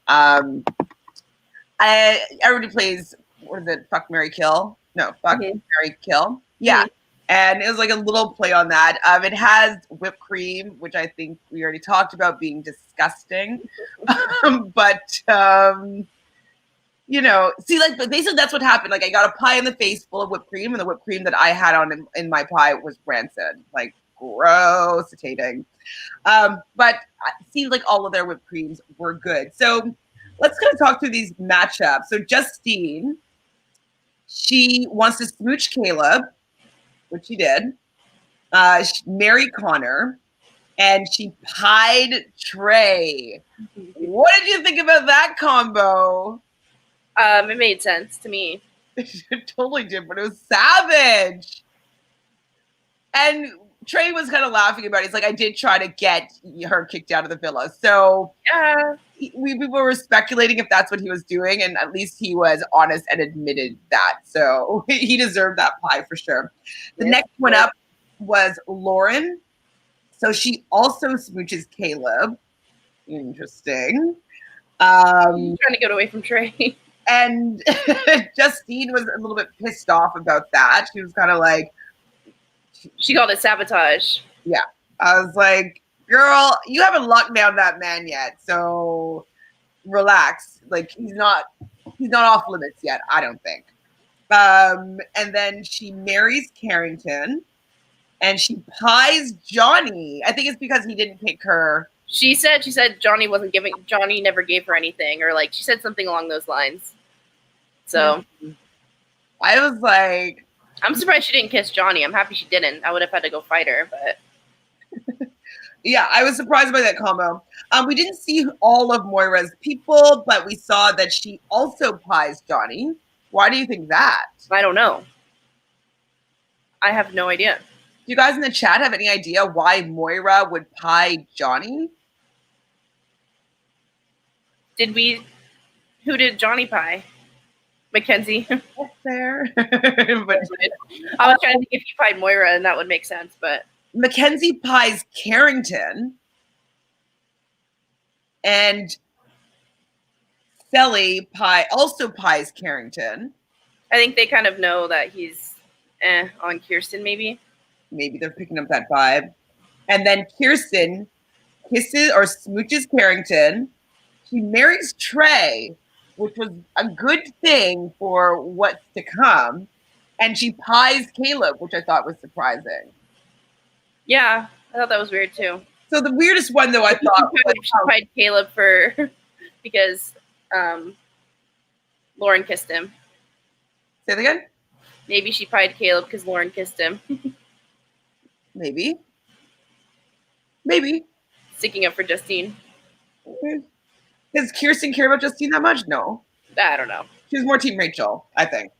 Everybody plays, what is it? Fuck, Marry, Kill? No, Fuck, Marry, Kill. Yeah. And it was like a little play on that. It has whipped cream, which I think we already talked about being disgusting. But you know, see, like basically that's what happened. Like I got a pie in the face full of whipped cream, and the whipped cream that I had on in my pie was rancid, like gross-tating. But it seemed like all of their whipped creams were good. So let's kind of talk through these matchups. So Justine, she wants to smooch Caleb, which she did. Marry Connor, and she pied Trey. What did you think about that combo? It made sense to me. It totally did, but it was savage. And Trey was kind of laughing about it. He's like, I did try to get her kicked out of the villa. So Yeah. we were speculating if that's what he was doing, and at least he was honest and admitted that. So he deserved that pie for sure. The next one up was Lauren. So she also smooches Caleb. Interesting. Trying to get away from Trey. And Justine was a little bit pissed off about that. She was kind of like, she called it sabotage. Yeah. I was like, girl, you haven't locked down that man yet. So relax. Like he's not off limits yet, I don't think. And then she marries Carrington and she pies Jonny. I think it's because he didn't pick her. She said Jonny never gave her anything, or like she said something along those lines. So I was like, I'm surprised she didn't kiss Jonny. I'm happy she didn't. I would have had to go fight her, but yeah, I was surprised by that combo. We didn't see all of Moira's people, but we saw that she also pies Jonny. Why do you think that? I don't know. I have no idea. Do you guys in the chat have any idea why Moira would pie Jonny? Who did Jonny pie? Mackenzie. There. But I was trying to think if you pied Moira, and that would make sense, but Mackenzie pies Carrington, and Sally also pies Carrington. I think they kind of know that he's on Keirston, maybe. Maybe they're picking up that vibe. And then Keirston kisses or smooches Carrington. She marries Trey, which was a good thing for what's to come. And she pies Caleb, which I thought was surprising. Yeah, I thought that was weird too. So the weirdest one, though, I thought she pied Caleb because Lauren kissed him. Say that again? Maybe she pied Caleb because Lauren kissed him. Maybe. Sticking up for Justine. Does Keirston care about Justine that much? No. I don't know. She's more Team Rachel, I think.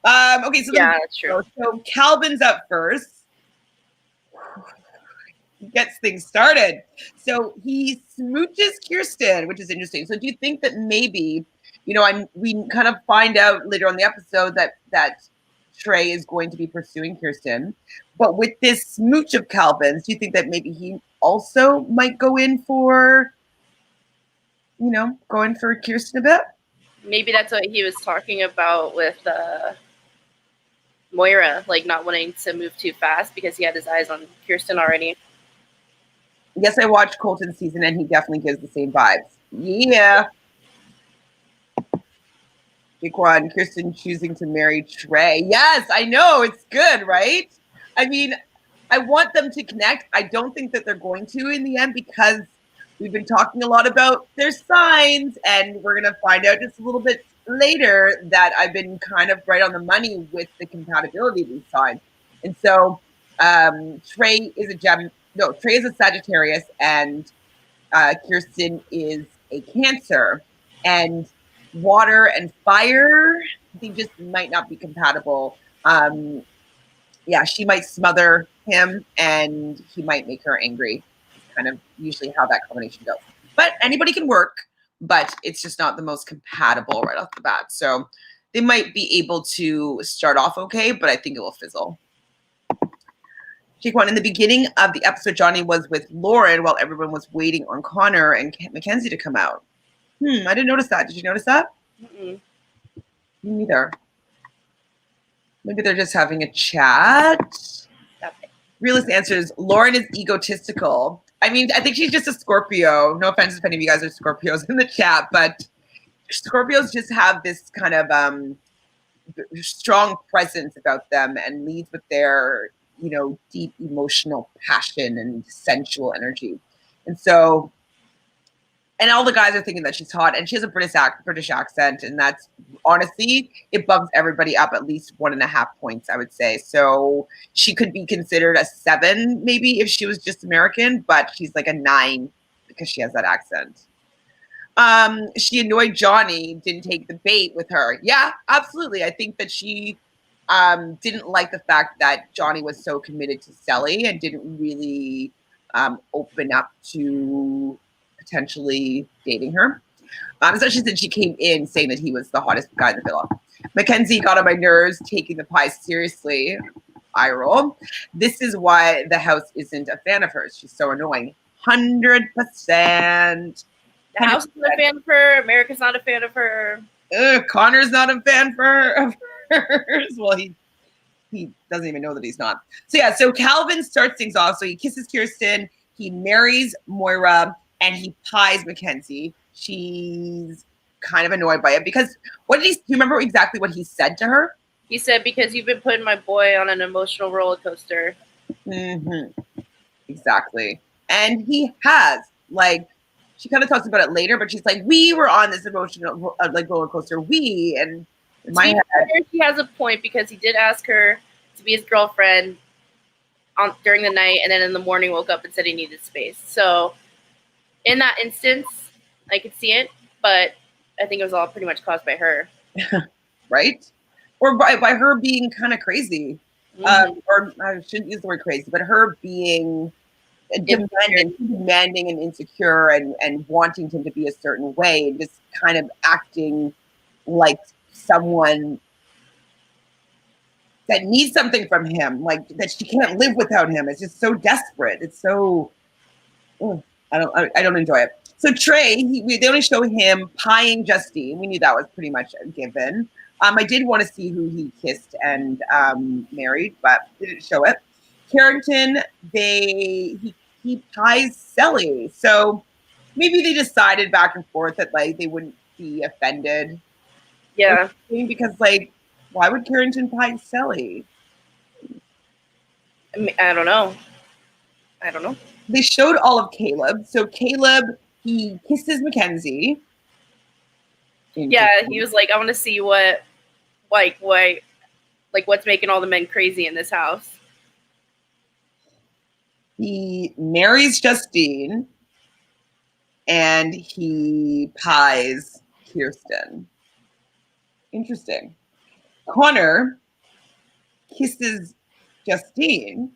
Okay, so yeah, that's true. So Calvin's up first. He gets things started. So he smooches Keirston, which is interesting. So do you think that maybe, we kind of find out later on the episode that Trey is going to be pursuing Keirston, but with this smooch of Calvin's, do you think that maybe he also might go in for, Keirston a bit? Maybe that's what he was talking about with Moira, like not wanting to move too fast because he had his eyes on Keirston already. Yes, I watched Colton's season, and he definitely gives the same vibes. Yeah. Jayquan, Keirston choosing to marry Trey. Yes, I know. It's good, right? I mean, I want them to connect. I don't think that they're going to in the end because we've been talking a lot about their signs, and we're going to find out just a little bit later that I've been kind of right on the money with the compatibility of these signs. And so Trey is a Sagittarius, and Keirston is a Cancer. And water and fire, they just might not be compatible. She might smother him, and he might make her angry. It's kind of usually how that combination goes. But anybody can work, but it's just not the most compatible right off the bat. So they might be able to start off okay, but I think it will fizzle. Jayquan, in the beginning of the episode, Jonny was with Lauren while everyone was waiting on Connor and Mackenzie to come out. I didn't notice that. Did you notice that? Mm-mm. Me neither. Maybe they're just having a chat. Okay. Realist answer is Lauren is egotistical. I mean, I think she's just a Scorpio. No offense if any of you guys are Scorpios in the chat, but Scorpios just have this kind of strong presence about them and leads with their, deep emotional passion and sensual energy. And so and all the guys are thinking that she's hot, and she has a British accent, and that's honestly, it bumps everybody up at least 1.5 points, I would say. So she could be considered a 7 maybe if she was just American, but she's like a 9 because she has that accent. She annoyed Jonny, didn't take the bait with her. Yeah, absolutely. I think that she didn't like the fact that Jonny was so committed to Sally and didn't really open up to potentially dating her. Especially since she came in saying that he was the hottest guy in the villa. Mackenzie got on my nerves taking the pie seriously. Eye roll. This is why the house isn't a fan of hers. She's so annoying. 100%. The house is not a fan of her. America's not a fan of her. Connor's not a fan of hers. Well, he doesn't even know that he's not. So yeah, so Calvin starts things off. So he kisses Keirston, he marries Moira, and he pies Mackenzie. She's kind of annoyed by it because do you remember exactly what he said to her? He said, because you've been putting my boy on an emotional roller coaster. Mm-hmm. Exactly. And he has, like, she kind of talks about it later, but she's like, we were on this emotional like roller coaster. And in my head, she has a point because he did ask her to be his girlfriend during the night, and then in the morning woke up and said he needed space. So in that instance, I could see it, but I think it was all pretty much caused by her. Right? Or by her being kind of crazy. Mm-hmm. Or I shouldn't use the word crazy, but her being demanding and insecure and wanting him to be a certain way and just kind of acting like someone that needs something from him, like that she can't live without him. It's just so desperate. It's so I don't enjoy it. So Trey, they only show him pieing Justine. We knew that was pretty much a given. I did want to see who he kissed and married, but they didn't show it. Carrington, he pies Sally. So maybe they decided back and forth that like they wouldn't be offended. Yeah. Because like, why would Carrington pie Sally? I don't know. They showed all of Caleb. So Caleb, he kisses Mackenzie. Yeah, he was like, I want to see what's making all the men crazy in this house. He marries Justine and he pies Keirston. Interesting. Connor kisses Justine.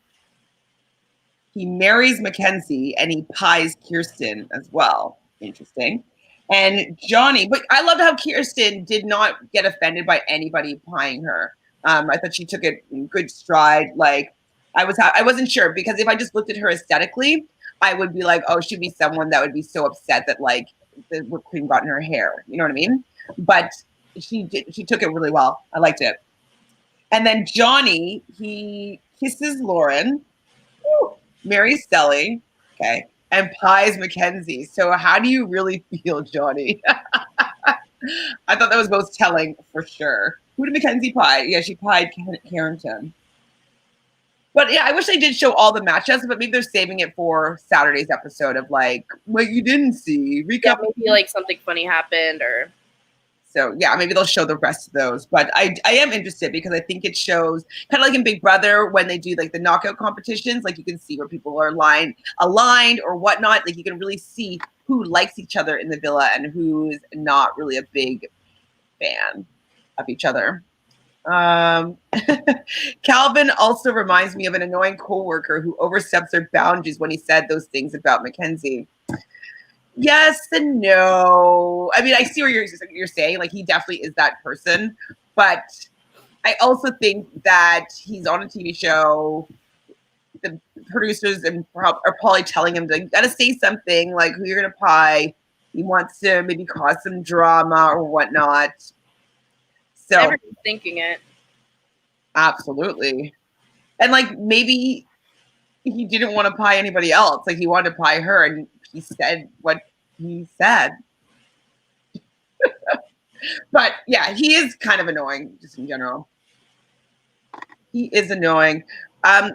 He marries Mackenzie and he pies Keirston as well. Interesting. And Jonny, but I loved how Keirston did not get offended by anybody pieing her. I thought she took it in good stride. Like I wasn't sure because if I just looked at her aesthetically, I would be like, oh, she'd be someone that would be so upset that like the whipped cream got in her hair. You know what I mean? But she took it really well. I liked it. And then Jonny, he kisses Lauren, marries Sally, okay, and pies Mackenzie. So how do you really feel, Jonny? I thought that was most telling for sure. Who did Mackenzie pie? Yeah, she pied Carrington. But yeah, I wish they did show all the matchups, but maybe they're saving it for Saturday's episode of like what you didn't see. Recap. Yeah, maybe like something funny happened or. So yeah, maybe they'll show the rest of those. But I am interested because I think it shows kind of like in Big Brother when they do like the knockout competitions, like you can see where people are aligned or whatnot. Like you can really see who likes each other in the villa and who's not really a big fan of each other. Calvin also reminds me of an annoying coworker who oversteps their boundaries when he said those things about Mackenzie. Yes and no. I mean, I see what you're saying. Like, he definitely is that person. But I also think that he's on a TV show. The producers are probably telling him to gotta say something like who you're gonna pie. He wants to maybe cause some drama or whatnot. So everyone's thinking it. Absolutely. And like maybe he didn't want to pie anybody else. Like he wanted to pie her and he said what he said. But yeah, he is kind of annoying just in general. He is annoying.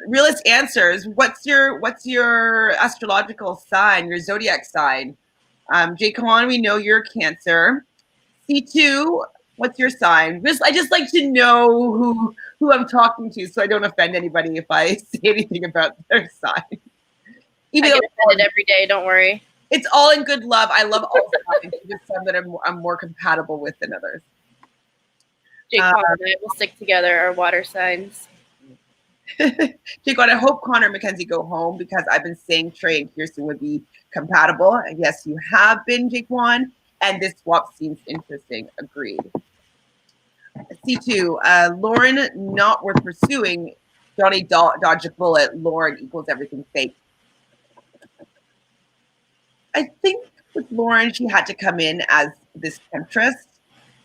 Realist answers. What's your astrological sign, your zodiac sign? Jayquan, we know you're Cancer. C2, what's your sign? I just like to know who I'm talking to, so I don't offend anybody if I say anything about their sign. Even I get offended every day. Don't worry. It's all in good love. I love all signs. Just some that I'm more compatible with than others. Jayquan and I will stick together. Our water signs. Jayquan, I hope Connor and Mackenzie go home because I've been saying Trey and Keirston would be compatible. And yes, you have been, Jayquan. And this swap seems interesting. Agreed. C2, Lauren not worth pursuing. Jonny dodge a bullet. Lauren equals everything fake. I think with Lauren, she had to come in as this temptress.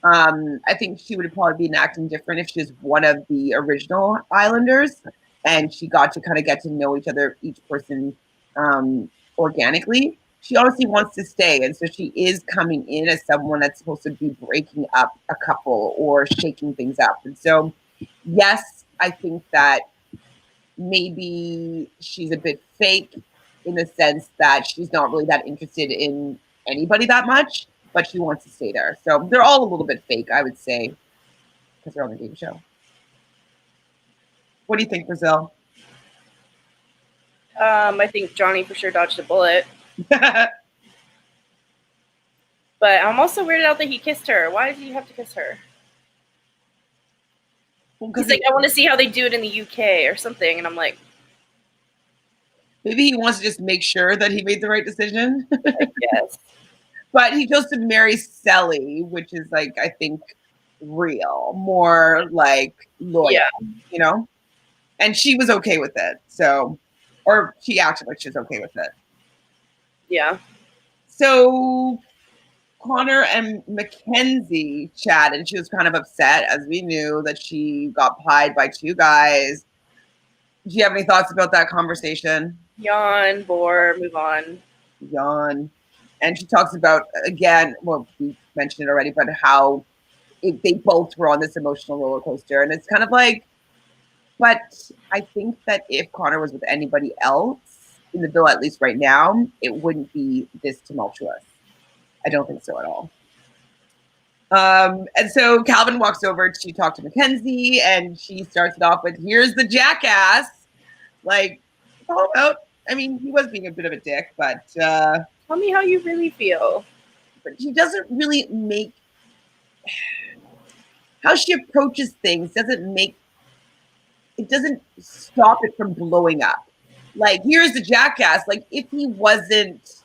I think she would have probably been acting different if she was one of the original Islanders and she got to kind of get to know each other, each person organically. She honestly wants to stay, and so she is coming in as someone that's supposed to be breaking up a couple or shaking things up. And so, yes, I think that maybe she's a bit fake in the sense that she's not really that interested in anybody that much, but she wants to stay there. So they're all a little bit fake, I would say, because they're on the game show. What do you think, Brazil? I think Jonny for sure dodged a bullet. But I'm also weirded out that he kissed her. Why did he have to kiss her? Well, he's like, I want to see how they do it in the UK or something. And I'm like, maybe he wants to just make sure that he made the right decision. Yes. But he chose to marry Sally, which is like, I think, real, more like loyal, you know? And she was okay with it. So, or she acted like she was okay with it. Yeah. So Connor and Mackenzie chat, and she was kind of upset, as we knew, that she got pied by two guys. Do you have any thoughts about that conversation? Yawn, bore, move on. Yawn. And she talks about, again, well, we mentioned it already, but how they both were on this emotional roller coaster. And it's kind of like, but I think that if Connor was with anybody else in the bill, at least right now, it wouldn't be this tumultuous. I don't think so at all. And so Calvin walks over to talk to Mackenzie, and she starts it off with, here's the jackass. Like, it's all about, I mean, he was being a bit of a dick, but... tell me how you really feel. But he doesn't really make... How she approaches things doesn't make... It doesn't stop it from blowing up. Like, here's the jackass. Like, if he wasn't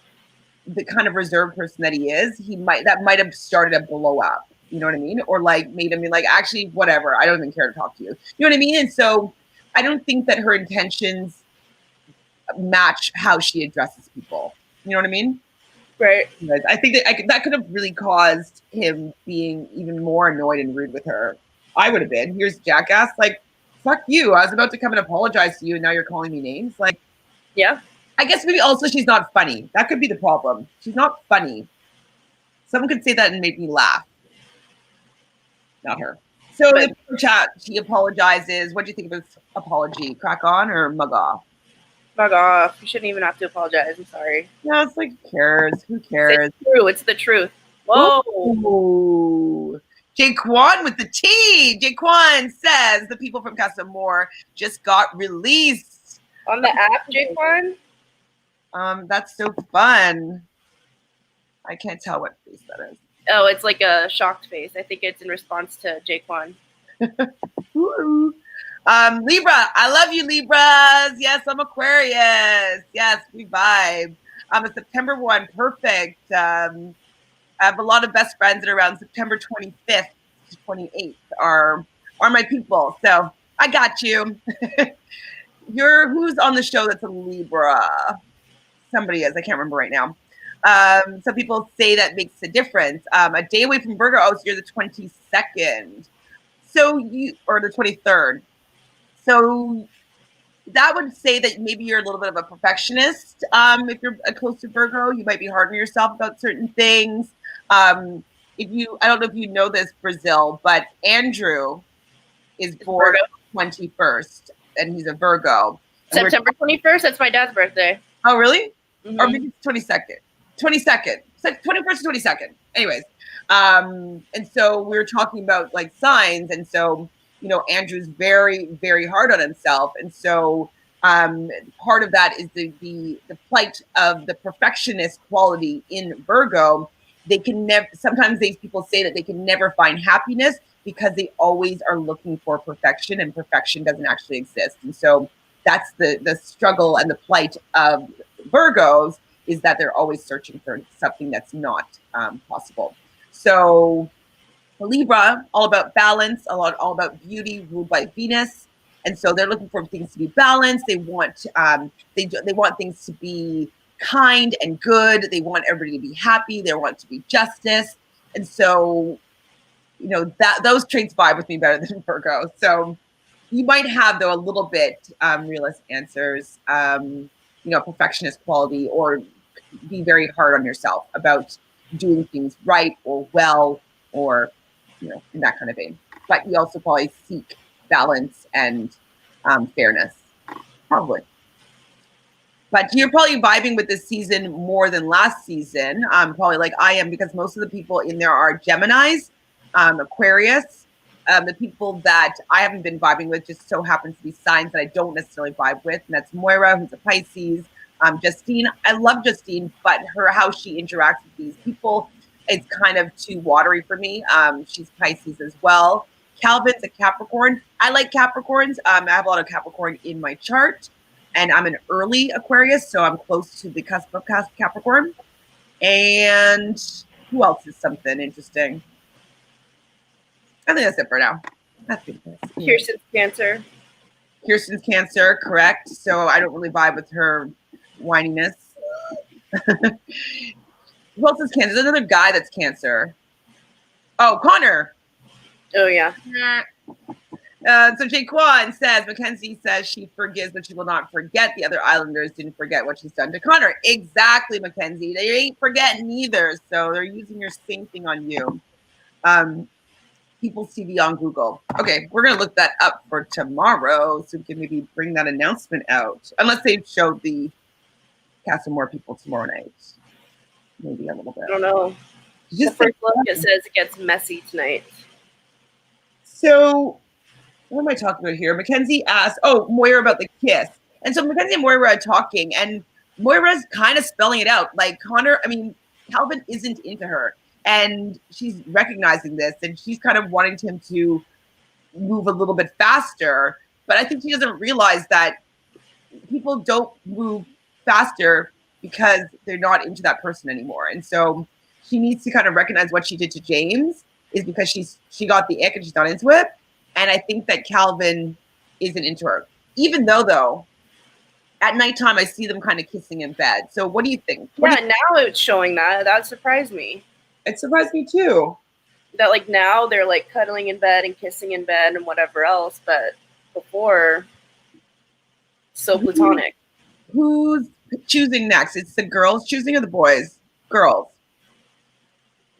the kind of reserved person that he is, that might have started a blow up. You know what I mean? Or like made him be like, actually, whatever. I don't even care to talk to you. You know what I mean? And so I don't think that her intentions match how she addresses people. You know what I mean? Right. I think that could have really caused him being even more annoyed and rude with her. I would have been. Here's jackass. Like, fuck you. I was about to come and apologize to you, and now you're calling me names. Like, yeah. I guess maybe also she's not funny. That could be the problem. She's not funny. Someone could say that and make me laugh. Not her. So in the chat, she apologizes. What do you think of this apology? Crack on or mug off? Mug off. You shouldn't even have to apologize. I'm sorry. No, it's like, who cares? Who cares? It's true. It's the truth. Whoa. Ooh. Jayquan with the T. Jayquan says the people from Casa Amor just got released. On the app, Jayquan? That's so fun. I can't tell what face that is. Oh, it's like a shocked face. I think it's in response to Jayquan. Libra, I love you, Libras. Yes, I'm Aquarius. Yes, we vibe. I'm a September 1, perfect. I have a lot of best friends that are around September 25th to 28th are my people. So I got you. Who's on the show that's a Libra? Somebody is. I can't remember right now. Some people say that makes a difference. A day away from Virgo. Oh, so you're the 22nd. Or the 23rd. So that would say that maybe you're a little bit of a perfectionist. If you're close to Virgo, you might be hard on yourself about certain things. I don't know if you know this, Brazil, but Andrew is born 21st, and he's a Virgo. September 21st. That's my dad's birthday. Oh, really? Mm-hmm. Or maybe it's 22nd. 22nd. 21st to 22nd. Anyways, and so we were talking about like signs, and so Andrew's very, very hard on himself, and so part of that is the plight of the perfectionist quality in Virgo. They can never. Sometimes these people say that they can never find happiness because they always are looking for perfection, and perfection doesn't actually exist. And so that's the struggle and the plight of Virgos, is that they're always searching for something that's not possible. So Libra, all about balance, all about beauty, ruled by Venus. And so they're looking for things to be balanced. They want they want things to be kind and good. They want everybody to be happy. They want to be justice. And so, that those traits vibe with me better than Virgo. So you might have, though, a little bit realist answers, perfectionist quality, or be very hard on yourself about doing things right or well, or in that kind of vein. But you also probably seek balance and fairness, probably. But you're probably vibing with this season more than last season, probably like I am, because most of the people in there are Geminis, Aquarius. The people that I haven't been vibing with just so happens to be signs that I don't necessarily vibe with, and that's Moira, who's a Pisces, Justine. I love Justine, but how she interacts with these people, it's kind of too watery for me. She's Pisces as well. Calvin's a Capricorn. I like Capricorns. I have a lot of Capricorn in my chart, and I'm an early Aquarius, so I'm close to the cusp of Capricorn. And who else is something interesting? I think that's it for now. Keirston's Cancer. Keirston's Cancer, correct. So I don't really vibe with her whininess. Who else is Cancer? There's another guy that's Cancer. Oh, Connor. Oh, yeah. So Jayquan says, Mackenzie says she forgives, but she will not forget. The other islanders didn't forget what she's done to Connor. Exactly, Mackenzie. They ain't forgetting either. So they're using your same thing on you. People's TV on Google. Okay, we're going to look that up for tomorrow, so we can maybe bring that announcement out. Unless they showed the cast of more people tomorrow night. Maybe a little bit. I don't know. The first look, it says it gets messy tonight. So, what am I talking about here? Mackenzie asked, Moira about the kiss. And so Mackenzie and Moira are talking, and Moira's kind of spelling it out. Like, Calvin isn't into her. And she's recognizing this, and she's kind of wanting him to move a little bit faster. But I think she doesn't realize that people don't move faster because they're not into that person anymore. And so she needs to kind of recognize what she did to James is because she got the ick and she's not into it. And I think that Calvin isn't into her. Even though, at nighttime, I see them kind of kissing in bed. So what do you think? Now it's showing that. That surprised me. It surprised me too. That like now they're like cuddling in bed and kissing in bed and whatever else, but before, so platonic. Who's choosing next? It's the girls choosing or the boys? Girls.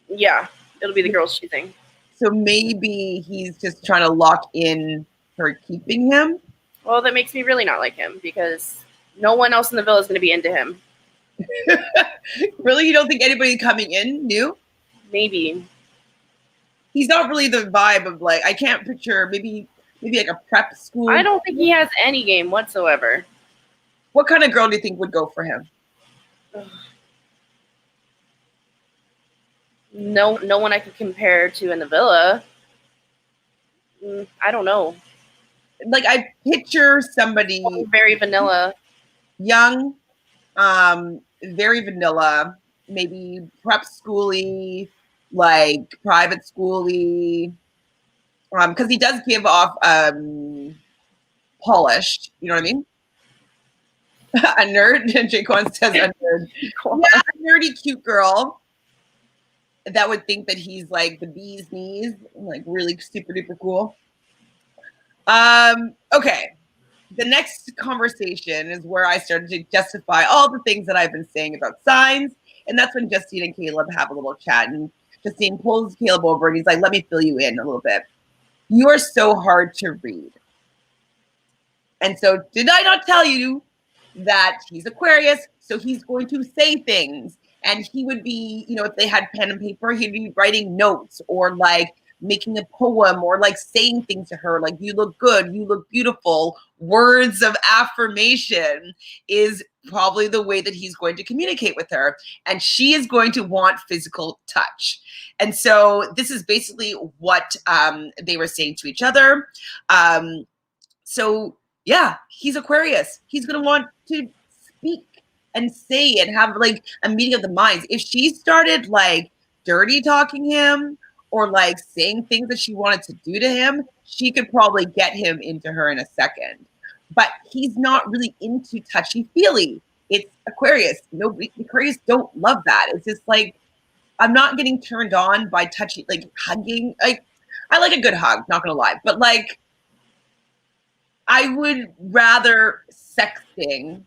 Yeah, it'll be the girls choosing. So maybe he's just trying to lock in her keeping him? Well, that makes me really not like him because no one else in the villa is going to be into him. Really? You don't think anybody coming in knew? Maybe. He's not really the vibe of like, I can't picture maybe like a prep school. I don't think he has any game whatsoever. What kind of girl do you think would go for him? No one I could compare to in the villa. I don't know. Like I picture somebody very vanilla. Young, very vanilla, maybe prep schooly, like private schooly. Because he does give off polished, you know what I mean? A nerd. Jayquan says a nerd. Yeah, a nerdy cute girl that would think that he's like the bee's knees, like really super duper cool. Okay. The next conversation is where I started to justify all the things that I've been saying about signs. And that's when Justine and Caleb have a little chat. And Justine pulls Caleb over and he's like, let me fill you in a little bit. You are so hard to read. And so did I not tell you that he's Aquarius? So he's going to say things. and he would be, you know, if they had pen and paper, he'd be writing notes or like making a poem or like saying things to her like, you look good, you look beautiful. Words of affirmation is probably the way that he's going to communicate with her, and she is going to want physical touch. And so this is basically what they were saying to each other. So yeah, he's Aquarius. He's going to want to speak and say and have like a meeting of the minds. If she started like dirty talking him or like saying things that she wanted to do to him, she could probably get him into her in a second. But he's not really into touchy-feely. It's Aquarius. Nobody, Aquarius don't love that. It's just like, I'm not getting turned on by touchy, like hugging. Like, I like a good hug, not gonna lie. But like, I would rather sexting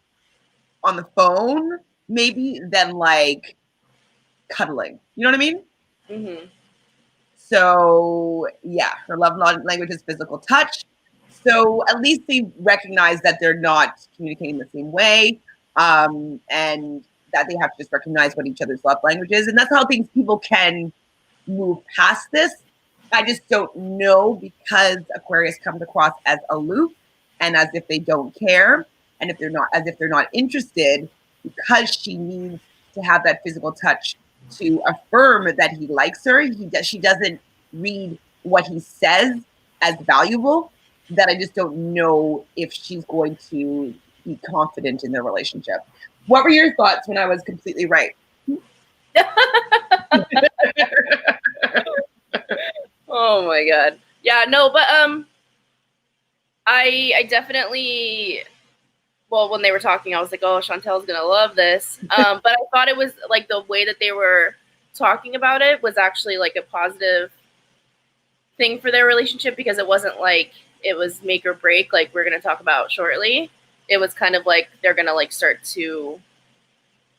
on the phone maybe than like cuddling. You know what I mean? Mm-hmm. So yeah, her love language is physical touch. So at least they recognize that they're not communicating the same way, and that they have to just recognize what each other's love language is. And that's how people can move past this. I just don't know, because Aquarius comes across as aloof and as if they don't care, and if they're not, as if they're not interested, because she needs to have that physical touch to affirm that he likes her. She doesn't read what he says as valuable. That I just don't know if she's going to be confident in their relationship. What were your thoughts when I was completely right? Oh my god. Yeah, no, but I definitely, well, when they were talking, I was like, oh, Chantel's gonna love this. But I thought it was like the way that they were talking about it was actually like a positive thing for their relationship, because it wasn't like it was make or break, like we're gonna talk about shortly. It was kind of like they're gonna like start to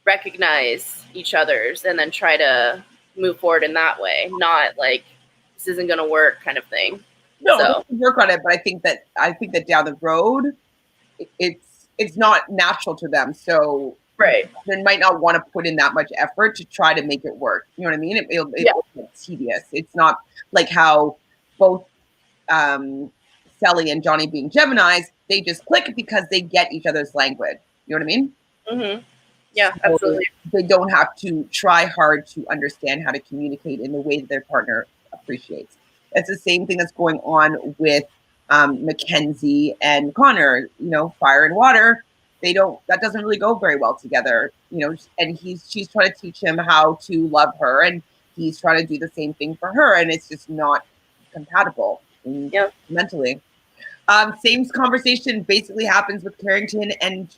recognize each other's and then try to move forward in that way, not like this isn't gonna work kind of thing. No, So they can work on it, but I think that down the road, it's not natural to them. So right, they might not want to put in that much effort to try to make it work. You know what I mean? It's tedious. It's not like how both Sally and Jonny, being Geminis, they just click because they get each other's language. You know what I mean? mm-hmm. Yeah, So absolutely. they don't have to try hard to understand how to communicate in the way that their partner appreciates. It's the same thing that's going on with Mackenzie and Connor. You know, fire and water. That doesn't really go very well together. You know, and she's trying to teach him how to love her, and he's trying to do the same thing for her, and it's just not compatible mentally. Same conversation basically happens with Carrington and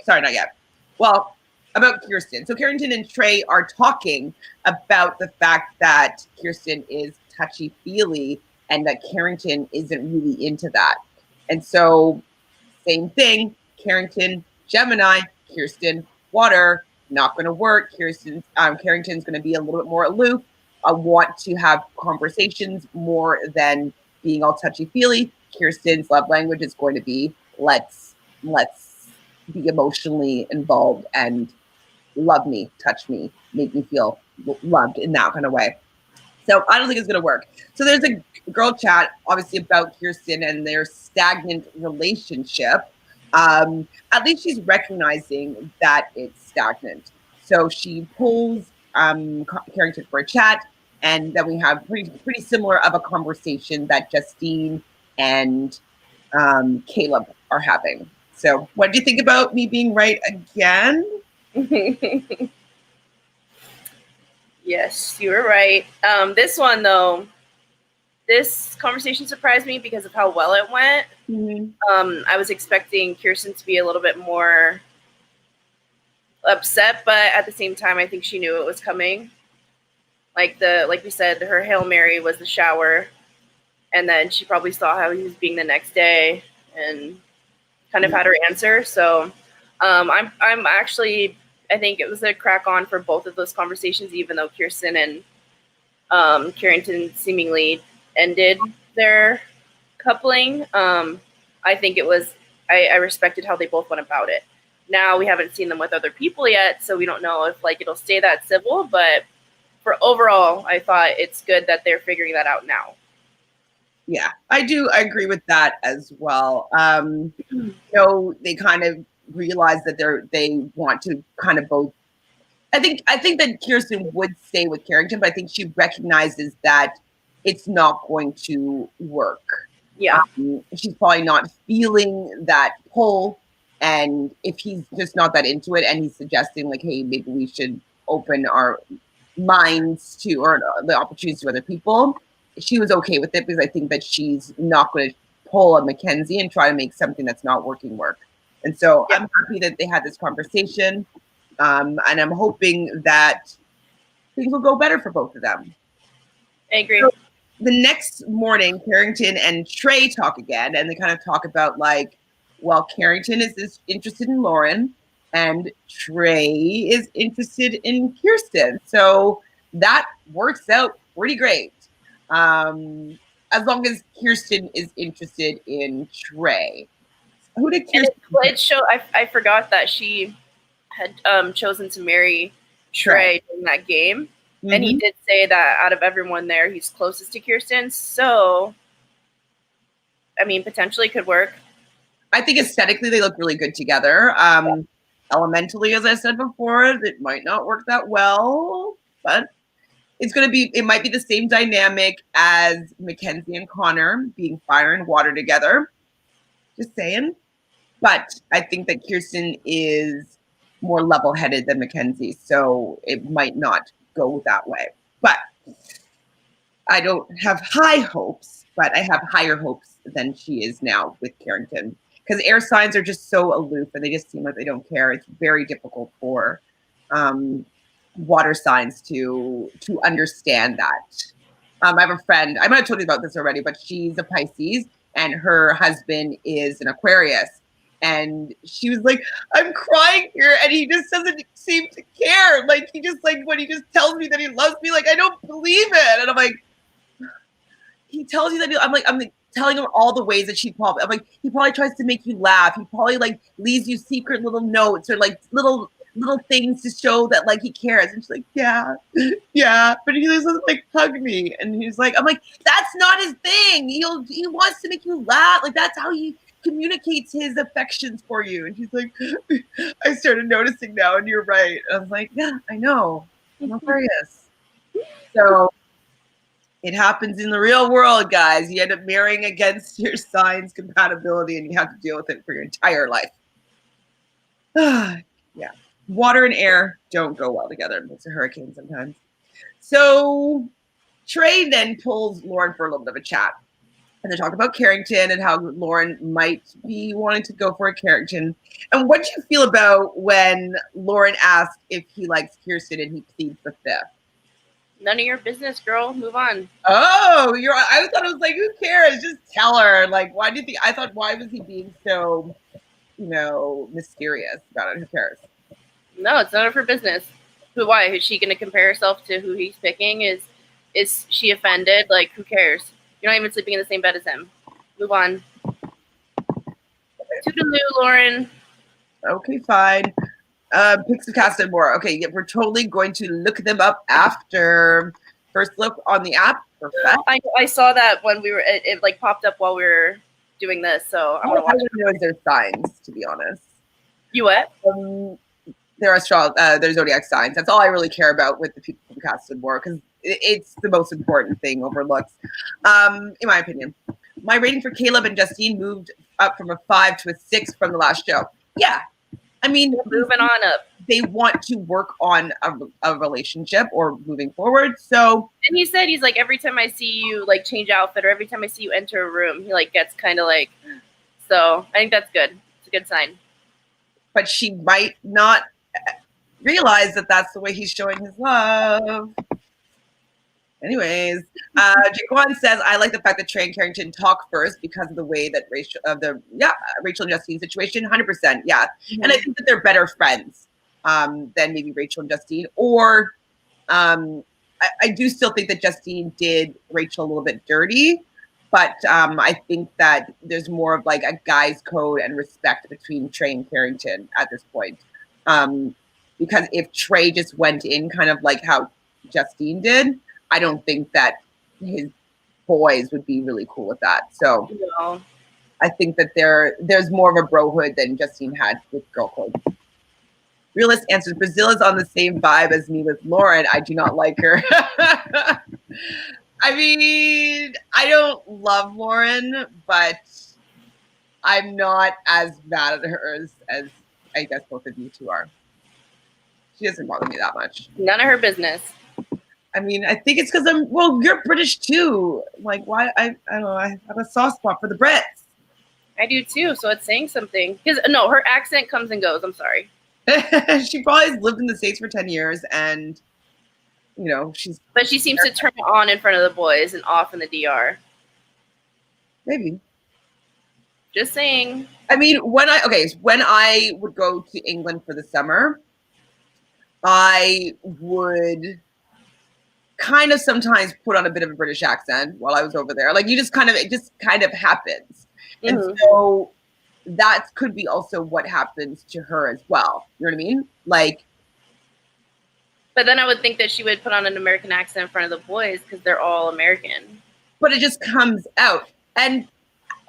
not yet. Well, about Keirston. So Carrington and Trey are talking about the fact that Keirston is touchy-feely and that Carrington isn't really into that. And so same thing, Carrington, Gemini, Keirston, water, not going to work. Carrington's going to be a little bit more aloof. I want to have conversations more than being all touchy-feely. Keirston's love language is going to be let's be emotionally involved and love me, touch me, make me feel loved in that kind of way. So I don't think it's going to work. So there's a girl chat, obviously, about Keirston and their stagnant relationship. At least she's recognizing that it's stagnant. So she pulls Carrington for a chat, and then we have pretty similar of a conversation that Justine and Caleb are having. So what do you think about me being right again? Yes, you were right. This one, though, this conversation surprised me because of how well it went. Mm-hmm. I was expecting Keirston to be a little bit more upset, but at the same time, I think she knew it was coming. Like we said, her Hail Mary was the shower, and then she probably saw how he was being the next day and kind of had her answer. So I'm actually, I think it was a crack on for both of those conversations, even though Keirston and Carrington seemingly ended their coupling. I think it was, I respected how they both went about it. Now we haven't seen them with other people yet, so we don't know if like it'll stay that civil. But for overall, I thought it's good that they're figuring that out now. Yeah, I agree with that as well. You know, they kind of realize that they want to kind of both. I think that Keirston would stay with Carrington, but I think she recognizes that it's not going to work. Yeah. She's probably not feeling that pull, and if he's just not that into it, and he's suggesting like, hey, maybe we should open our minds to, or the opportunities to other people, she was okay with it, because I think that she's not going to pull a Mackenzie and try to make something that's not working work. And so I'm happy that they had this conversation, and I'm hoping that things will go better for both of them. I agree. So the next morning, Carrington and Trey talk again, and they kind of talk about like, well, Carrington is interested in Lauren, and Trey is interested in Keirston. So that works out pretty great. As long as Keirston is interested in Trey. Who did Keirston? It show I forgot that she had chosen to marry Trey in that game. Mm-hmm. And he did say that out of everyone there, he's closest to Keirston. So, I mean, potentially could work. I think aesthetically they look really good together. Elementally, as I said before, it might not work that well, but it might be the same dynamic as Mackenzie and Connor being fire and water together. Just saying. But I think that Keirston is more level-headed than Mackenzie, so it might not go that way. But I don't have high hopes, but I have higher hopes than she is now with Carrington. Because air signs are just so aloof, and they just seem like they don't care. It's very difficult for water signs to understand that. I have a friend, I might have told you about this already, but she's a Pisces, and her husband is an Aquarius. And she was like, I'm crying here, and he just doesn't seem to care. Like, he just, like, when he just tells me that he loves me, like, I don't believe it. And I'm like, he tells you that I'm telling him all the ways that he probably tries to make you laugh. He probably, like, leaves you secret little notes or, like, little things to show that, like, he cares. And she's like, yeah. But he doesn't, like, hug me. And he's like, I'm like, that's not his thing. He wants to make you laugh. Like, that's how he communicates his affections for you. And she's like, I started noticing now, and you're right. And I was like, yeah, I know. I'm Aquarius. So it happens in the real world, guys. You end up marrying against your sign's compatibility, and you have to deal with it for your entire life. Yeah. Water and air don't go well together. It's a hurricane sometimes. So Trey then pulls Lauren for a little bit of a chat. And they talk about Carrington and how Lauren might be wanting to go for a Carrington. And what do you feel about when Lauren asked if he likes Keirston and he pleads the fifth? None of your business, girl. Move on. Oh, I thought it was like, who cares? Just tell her. Like, why was he being so, mysterious about it? Who cares? No, it's none of her business. Why? Is she going to compare herself to who he's picking? Is she offended? Like, who cares? You're not even sleeping in the same bed as him. Move on. Toodaloo, Lauren. Okay, fine. Pics of casa and more. Okay, yeah, we're totally going to look them up after. First look on the app. Perfect. I saw that when we were. It like popped up while we were doing this, so I want to watch. I know their signs, to be honest. You what? Their zodiac signs. That's all I really care about with the people from Casa and more, because it's the most important thing overlooked, in my opinion. My rating for Caleb and Justine moved up from a 5 to a 6 from the last show. Yeah. I mean, moving on up. They want to work on a relationship or moving forward. So, and he said, he's like, every time I see you like change outfit or every time I see you enter a room, he like gets kind of like, so I think that's good. It's a good sign. But she might not realize that that's the way he's showing his love. Anyways, Jayquan says, I like the fact that Trey and Carrington talk first because of the way that Rachel and Justine situation, 100%, yeah. Mm-hmm. And I think that they're better friends than maybe Rachel and Justine. Or I do still think that Justine did Rachel a little bit dirty, But I think that there's more of like a guy's code and respect between Trey and Carrington at this point. Because if Trey just went in kind of like how Justine did, I don't think that his boys would be really cool with that. So No. I think that there's more of a brohood than Justine had with girl code. Realist answers, Brazil is on the same vibe as me with Lauren. I do not like her. I mean, I don't love Lauren, but I'm not as mad at her as I guess both of you two are. She doesn't bother me that much. None of her business. I mean, I think it's because you're British too. Like, why? I don't know. I have a soft spot for the Brits. I do too, so it's saying something. Because, no, her accent comes and goes. I'm sorry. She probably has lived in the States for 10 years and, you know, But she seems to turn it on in front of the boys and off in the DR. Maybe. Just saying. I mean, when I would go to England for the summer, I would kind of sometimes put on a bit of a British accent while I was over there. Like, it just kind of happens. Mm-hmm. And so that could be also what happens to her as well. You know what I mean? Like, but then I would think that she would put on an American accent in front of the boys because they're all American. But it just comes out. And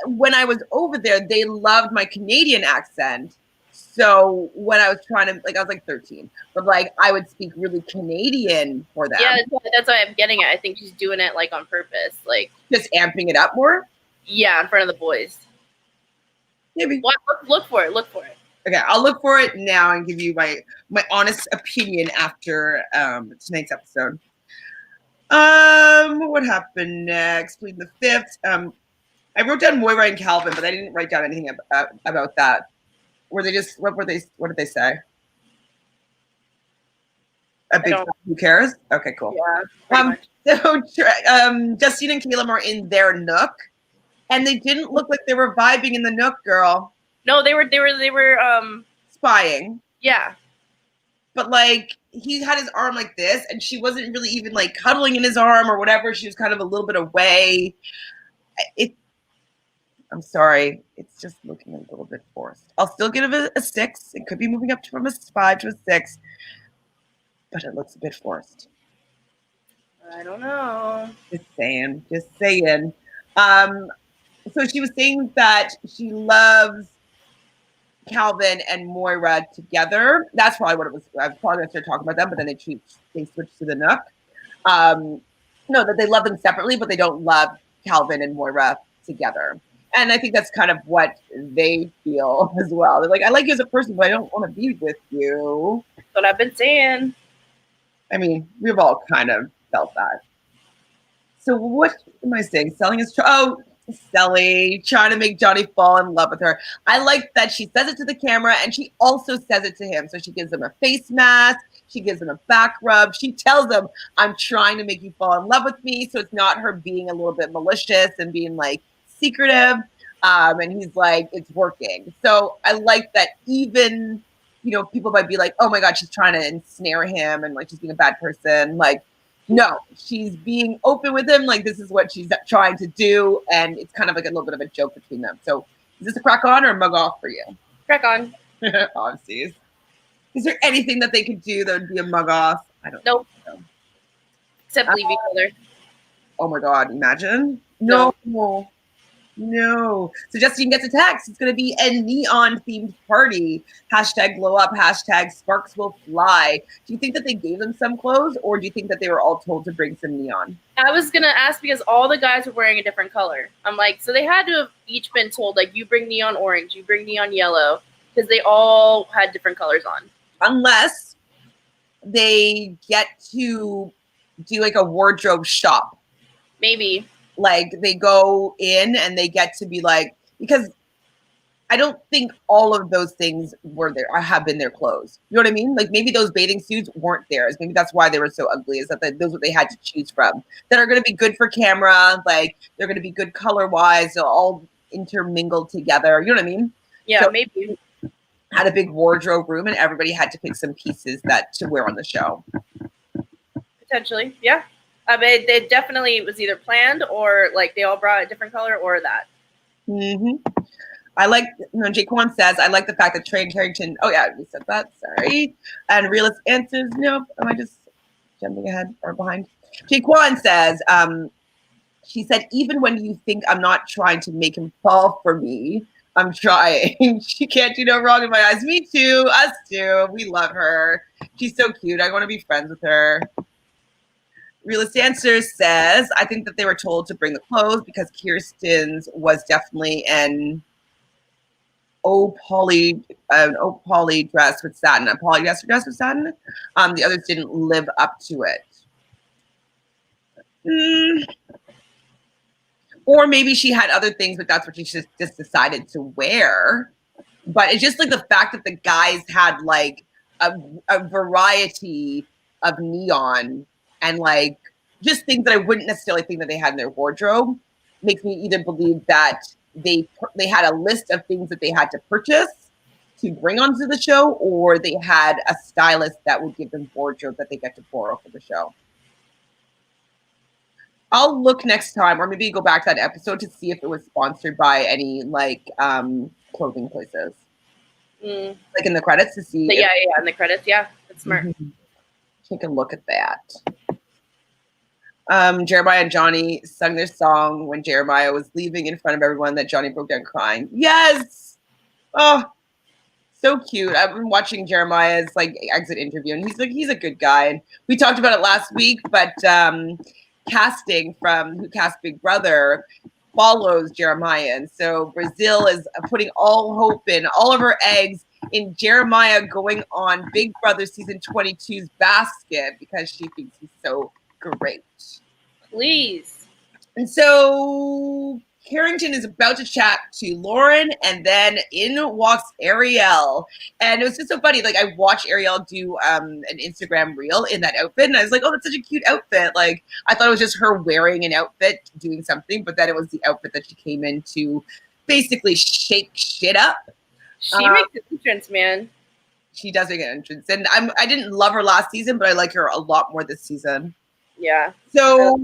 when I was over there, they loved my Canadian accent. So when I was trying to, like, I was like 13, but like I would speak really Canadian for them. Yeah, that's what I'm getting at. I think she's doing it like on purpose, like just amping it up more. Yeah, in front of the boys. Maybe. Look for it. Look for it. Okay, I'll look for it now and give you my honest opinion after tonight's episode. What happened next? Plead the fifth. I wrote down Moira and Calvin, but I didn't write down anything about that. Were they just what did they say? A big who cares? Okay, cool. Yeah. So Justine and Caleb are in their nook, and they didn't look like they were vibing in the nook, girl. No, they were spying. Yeah. But like he had his arm like this, and she wasn't really even like cuddling in his arm or whatever. She was kind of a little bit away. I'm sorry. It's just looking a little bit forced. I'll still give it a 6. It could be moving up from a 5 to a 6. But it looks a bit forced. I don't know. Just saying. So she was saying that she loves Calvin and Moira together. That's probably what it was. I was probably going to start talking about them, but then they switched to the Nook. No, that they love them separately, but they don't love Calvin and Moira together. And I think that's kind of what they feel as well. They're like, I like you as a person, but I don't want to be with you. That's what I've been saying. I mean, we've all kind of felt that. So what am I saying? Selly trying to make Jonny fall in love with her. I like that she says it to the camera and she also says it to him. So she gives him a face mask. She gives him a back rub. She tells him, I'm trying to make you fall in love with me. So it's not her being a little bit malicious and being like secretive. And he's like, it's working. So I like that even, people might be like, oh my God, she's trying to ensnare him and like she's being a bad person. Like, no, she's being open with him. Like, this is what she's trying to do. And it's kind of like a little bit of a joke between them. So is this a crack on or a mug off for you? Crack on. Obviously. Is there anything that they could do that would be a mug off? I don't know. Except leave each other. Oh my God, imagine. No. So Justine gets a text. It's going to be a neon-themed party. #glow up. #sparks will fly. Do you think that they gave them some clothes, or do you think that they were all told to bring some neon? I was going to ask because all the guys were wearing a different color. I'm like, so they had to have each been told, like, you bring neon orange, you bring neon yellow, because they all had different colors on. Unless they get to do, like, a wardrobe shop. Maybe. Like, they go in and they get to be like, because I don't think all of those things were there or have been their clothes. You know what I mean? Like, maybe those bathing suits weren't theirs. Maybe that's why they were so ugly, is that those what they had to choose from. That are going to be good for camera. Like, they're going to be good color-wise. They'll all intermingle together. You know what I mean? Yeah, so maybe. Had a big wardrobe room and everybody had to pick some pieces to wear on the show. Potentially, yeah. I mean, it definitely was either planned or like they all brought a different color or that. Mm-hmm. I like, Jayquan says, I like the fact that Trey and Carrington, oh yeah, we said that, sorry. And Realnesss answers, nope, am I just jumping ahead or behind? Jayquan says, she said, even when you think I'm not trying to make him fall for me, I'm trying. She can't do no wrong in my eyes. Me too, us too. We love her. She's so cute. I want to be friends with her. Realist Answers says, I think that they were told to bring the clothes because Keirston's was definitely an poly dress with satin, a polyester dress with satin. The others didn't live up to it. Or maybe she had other things, but that's what she just decided to wear. But it's just like the fact that the guys had like a variety of neon and like just things that I wouldn't necessarily think that they had in their wardrobe makes me either believe that they had a list of things that they had to purchase to bring onto the show, or they had a stylist that would give them wardrobe that they get to borrow for the show. I'll look next time, or maybe go back to that episode to see if it was sponsored by any like clothing places. Like in the credits to see. Yeah, in the credits, yeah. That's smart. Mm-hmm. Take a look at that. Jeremiah and Jonny sung their song when Jeremiah was leaving in front of everyone that Jonny broke down crying. Yes! Oh, so cute. I've been watching Jeremiah's like exit interview, and he's a good guy. And we talked about it last week, but casting from who cast Big Brother follows Jeremiah, and so Brazil is putting all hope in, all of her eggs in Jeremiah going on Big Brother season 22's basket because she thinks he's so great. Please. And so Carrington is about to chat to Lauren, and then in walks Ariel. And it was just so funny. Like, I watched Ariel do an Instagram reel in that outfit, and I was like, oh, that's such a cute outfit. Like, I thought it was just her wearing an outfit, doing something, but then it was the outfit that she came in to basically shake shit up. She makes an entrance, man. She does make an entrance. And I didn't love her last season, but I like her a lot more this season. Yeah. So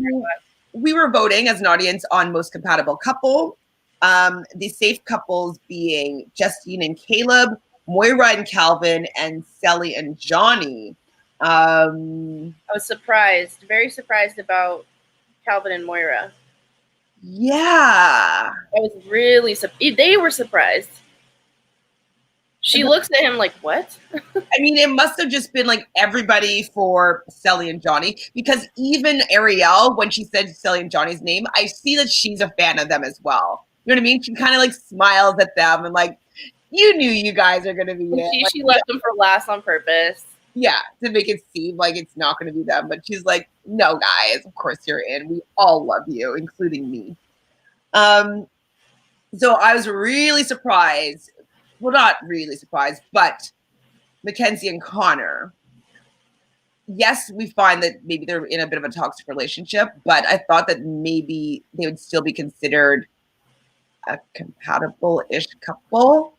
we were voting as an audience on most compatible couple. The safe couples being Justine and Caleb, Moira and Calvin, and Sally and Jonny. I was surprised, very surprised about Calvin and Moira. Yeah. I was really they were surprised. She looks at him like, what? I mean, it must have just been like everybody for Sally and Jonny, because even Ariel, when she said Sally and Johnny's name, I see that she's a fan of them as well. You know what I mean? She kind of like smiles at them and like, you knew you guys are going to be it. She left them for last on purpose. Yeah, to make it seem like it's not going to be them. But she's like, no, guys, of course you're in. We all love you, including me. So I was really surprised. Well, not really surprised, but Mackenzie and Connor. Yes, we find that maybe they're in a bit of a toxic relationship, but I thought that maybe they would still be considered a compatible-ish couple.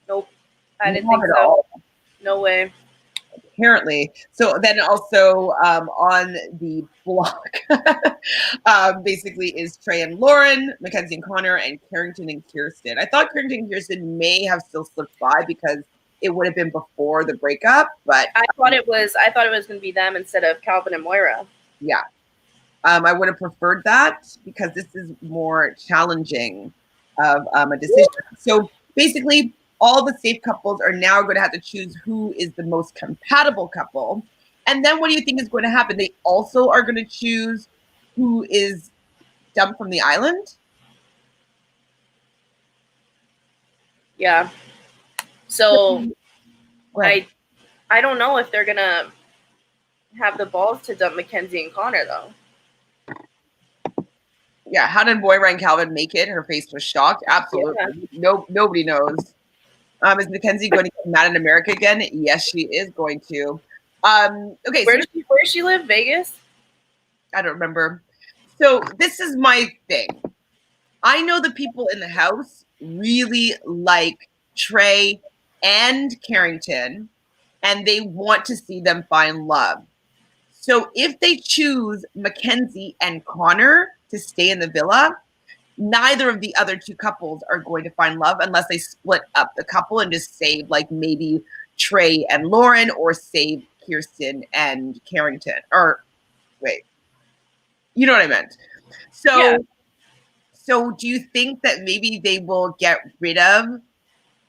Nope. I didn't think so. No way. Apparently. So then also on the block basically is Trey and Lauren, Mackenzie and Connor, and Carrington and Keirston. I thought Carrington and Keirston may have still slipped by because it would have been before the breakup, but I thought it was going to be them instead of Calvin and Moira. Yeah. I would have preferred that because this is more challenging of a decision. So basically, all the safe couples are now going to have to choose who is the most compatible couple. And then what do you think is going to happen? They also are going to choose who is dumped from the island? Yeah. So I don't know if they're going to have the balls to dump Mackenzie and Connor, though. Yeah, how did Moira and Calvin make it? Her face was shocked. Absolutely. Yeah. Nobody knows. Is Mackenzie going to get mad in America again? Yes, she is going to. Okay. Where does she live? Vegas? I don't remember. So this is my thing. I know the people in the house really like Trey and Carrington, and they want to see them find love. So if they choose Mackenzie and Connor to stay in the villa, neither of the other two couples are going to find love unless they split up the couple and just save like maybe Trey and Lauren, or save Keirston and Carrington. Or wait, you know what I meant. So, Yeah. so do you think that maybe they will get rid of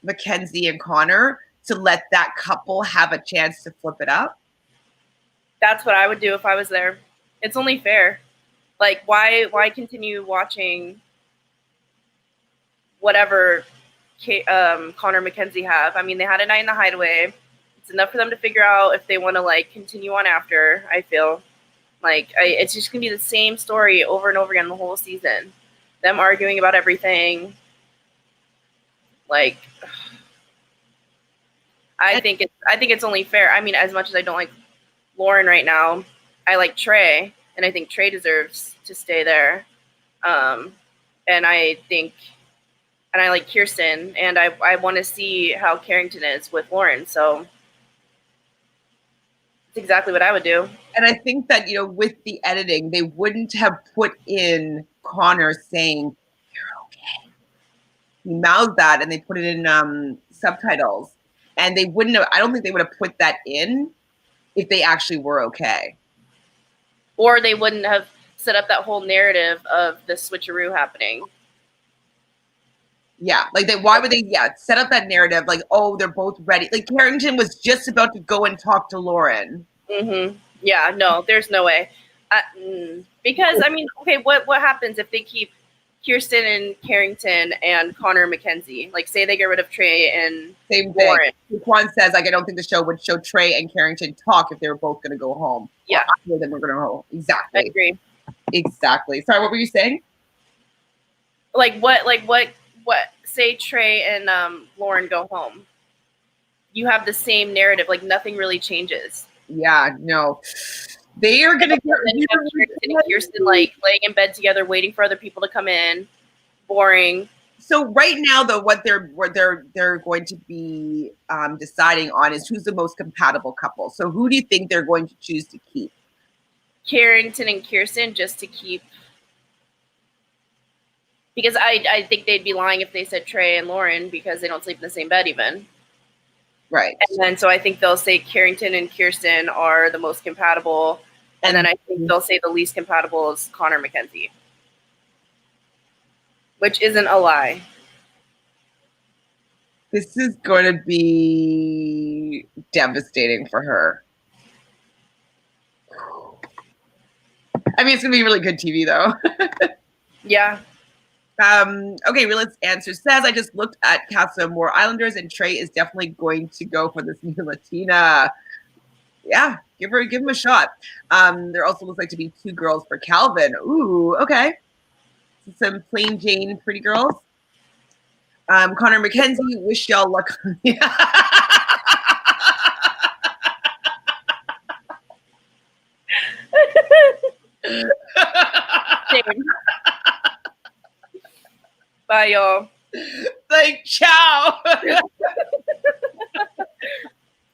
Mackenzie and Connor to let that couple have a chance to flip it up? That's what I would do if I was there. It's only fair. Like, why continue watching whatever Connor and Mackenzie have? I mean, they had a night in the Hideaway. It's enough for them to figure out if they want to like continue on after. I feel like it's just gonna be the same story over and over again the whole season. Them arguing about everything. Like, I think it's only fair. I mean, as much as I don't like Lauren right now, I like Trey, and I think Trey deserves to stay there. And I like Keirston, and I want to see how Carrington is with Lauren. So it's exactly what I would do. And I think that, you know, with the editing, they wouldn't have put in Connor saying, "You're okay." He mouthed that, and they put it in subtitles. And they wouldn't have, I don't think they would have put that in if they actually were okay. Or they wouldn't have set up that whole narrative of the switcheroo happening. Yeah, like why would they, set up that narrative like, oh, they're both ready. Like Carrington was just about to go and talk to Lauren. Mm-hmm. Yeah, no, there's no way. Because, I mean, okay, what happens if they keep Keirston and Carrington and Connor and Mackenzie? Like, say they get rid of Trey and Same Lauren. thing. Jayquan says, like, I don't think the show would show Trey and Carrington talk if they were both going to go home. Yeah. Or then we're going to go home. I Exactly. agree. Exactly. Sorry, what were you saying? Like what, say Trey and Lauren go home. You have the same narrative, like nothing really changes. Yeah, no. They are going to get Keirston like laying in bed together, waiting for other people to come in. Boring. So right now, though, what they're going to be deciding on is who's the most compatible couple. So who do you think they're going to choose to keep? Carrington and Keirston, just to keep, because I think they'd be lying if they said Trey and Lauren, because they don't sleep in the same bed even. Right. And then so I think they'll say Carrington and Keirston are the most compatible, and then I think they'll say the least compatible is Connor and Mackenzie, which isn't a lie. This is going to be devastating for her. I mean, it's going to be really good TV, though. Yeah. Okay, Realnesss answer says, I just looked at Casa Amor Islanders, and Trey is definitely going to go for this new Latina. Yeah, give him a shot. There also looks like to be 2 girls for Calvin. Ooh, okay. Some plain Jane pretty girls. Connor Mackenzie, wish y'all luck. Bye, y'all. Like, ciao.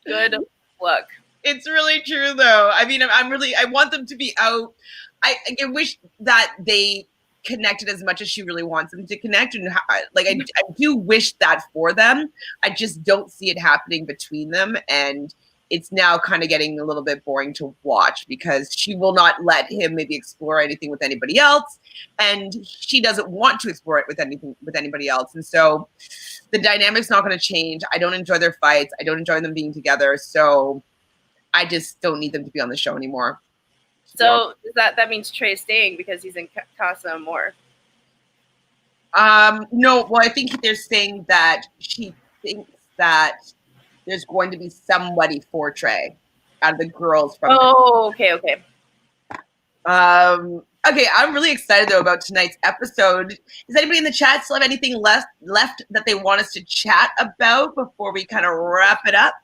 Good luck. It's really true, though. I mean, I want them to be out. I wish that they connected as much as she really wants them to connect, and like I do wish that for them. I just don't see it happening between them, and it's now kind of getting a little bit boring to watch because she will not let him maybe explore anything with anybody else, and she doesn't want to explore it with anybody else, and so the dynamic's not going to change. I don't enjoy their fights. I don't enjoy them being together, so I just don't need them to be on the show anymore. So that means Trey's staying because he's in Casa Amor. No, well, I think they're saying that she thinks that there's going to be somebody for Trey out of the girls from. Oh, okay. Okay, I'm really excited though about tonight's episode. Does anybody in the chat still have anything left that they want us to chat about before we kind of wrap it up?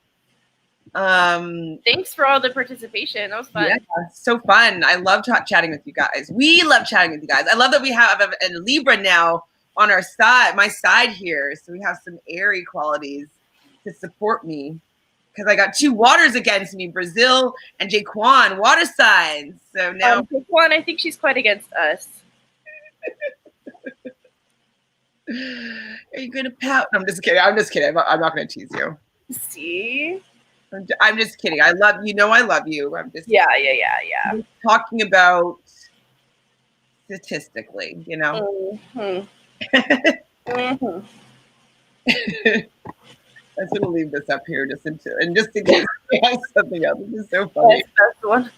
Thanks for all the participation. That was fun. Yeah, so fun. I love chatting with you guys. We love chatting with you guys. I love that we have a Libra now on our side, my side here. So we have some airy qualities to support me. because I got 2 waters against me, Brazil and Jayquan, water signs. So now Jayquan, I think she's quite against us. Are you gonna pout? No, I'm just kidding. I'm not gonna tease you. See? I'm just kidding. I love you. Know I love you. I'm just Yeah. I'm just talking about statistically, you know. Mm-hmm. I'm gonna leave this up here just in case we have something else. This is so funny. That's the one.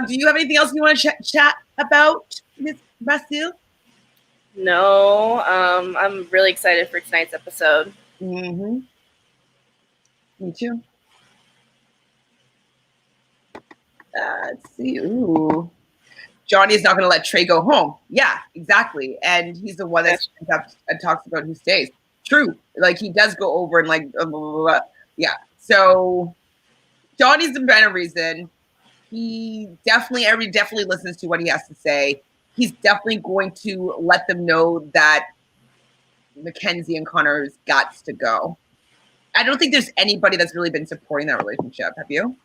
Do you have anything else you want to chat about, Miss Brazil? No. I'm really excited for tonight's episode. Mm-hmm. Me too. Let's see. Ooh. Jonny is not going to let Trey go home. Yeah, exactly. And he's the one that stands up and talks about who stays. True. Like, he does go over and like, blah, blah, blah. Yeah. So Jonny's the better reason. Everybody definitely listens to what he has to say. He's definitely going to let them know that Mackenzie and Connor's got to go. I don't think there's anybody that's really been supporting that relationship. Have you?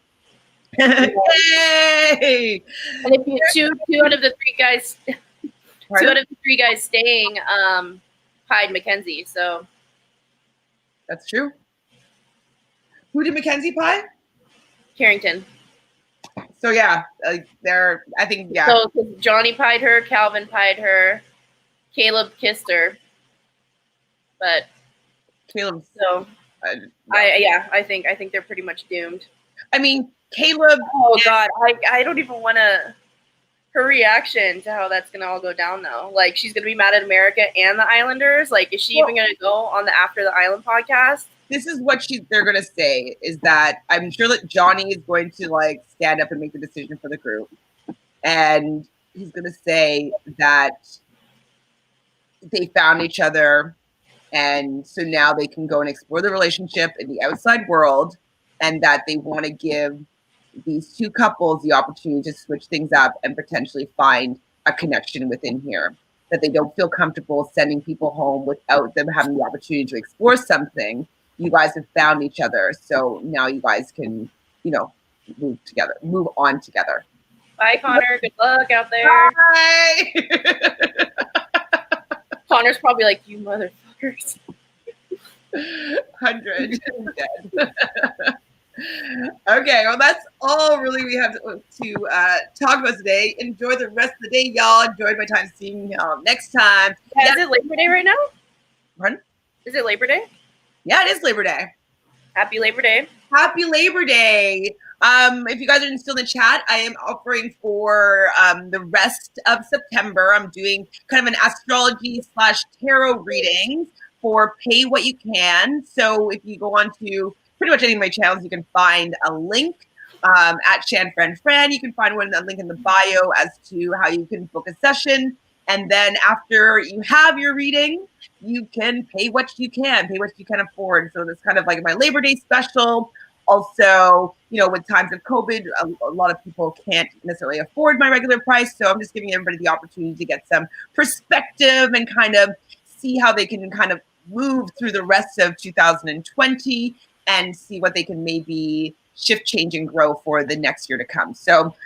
Yay! And if you two out of the 3 guys, Pardon? 2 out of the 3 guys staying, pied Mackenzie. So that's true. Who did Mackenzie pie? Carrington. So yeah, I think yeah. So Jonny pied her, Calvin pied her, Caleb kissed her, but Caleb. So I think they're pretty much doomed. I mean, Caleb. Oh God, I don't even want to. Her reaction to how that's gonna all go down though. Like, she's gonna be mad at America and the Islanders. Like, is she even gonna go on the After the Island podcast? This is what they're gonna say, is that I'm sure that Jonny is going to like stand up and make the decision for the group, and he's gonna say that they found each other, and so now they can go and explore the relationship in the outside world, and that they want to give these 2 couples the opportunity to switch things up and potentially find a connection within here. That they don't feel comfortable sending people home without them having the opportunity to explore something. You guys have found each other, so now you guys can, move on together. Bye, Connor. Good luck out there. Bye. Connor's probably like, you motherfuckers. 100 dead. Okay, well, that's all really we have to talk about today. Enjoy the rest of the day, y'all. Enjoyed my time seeing y'all next time. Yeah, is it Labor Day right now? Pardon? Is it Labor Day? Yeah, it is Labor Day. Happy Labor Day. Happy Labor Day. If you guys are still in the chat, I am offering for the rest of September. I'm doing kind of an astrology / tarot reading for Pay What You Can. So if you go on to pretty much any of my channels, you can find a link at ShanFriendFran. You can find a link in the bio as to how you can book a session. And then after you have your reading, you can pay what you can afford. So that's kind of like my Labor Day special. Also, with times of COVID, a lot of people can't necessarily afford my regular price. So I'm just giving everybody the opportunity to get some perspective and kind of see how they can kind of move through the rest of 2020 and see what they can maybe shift, change, and grow for the next year to come. So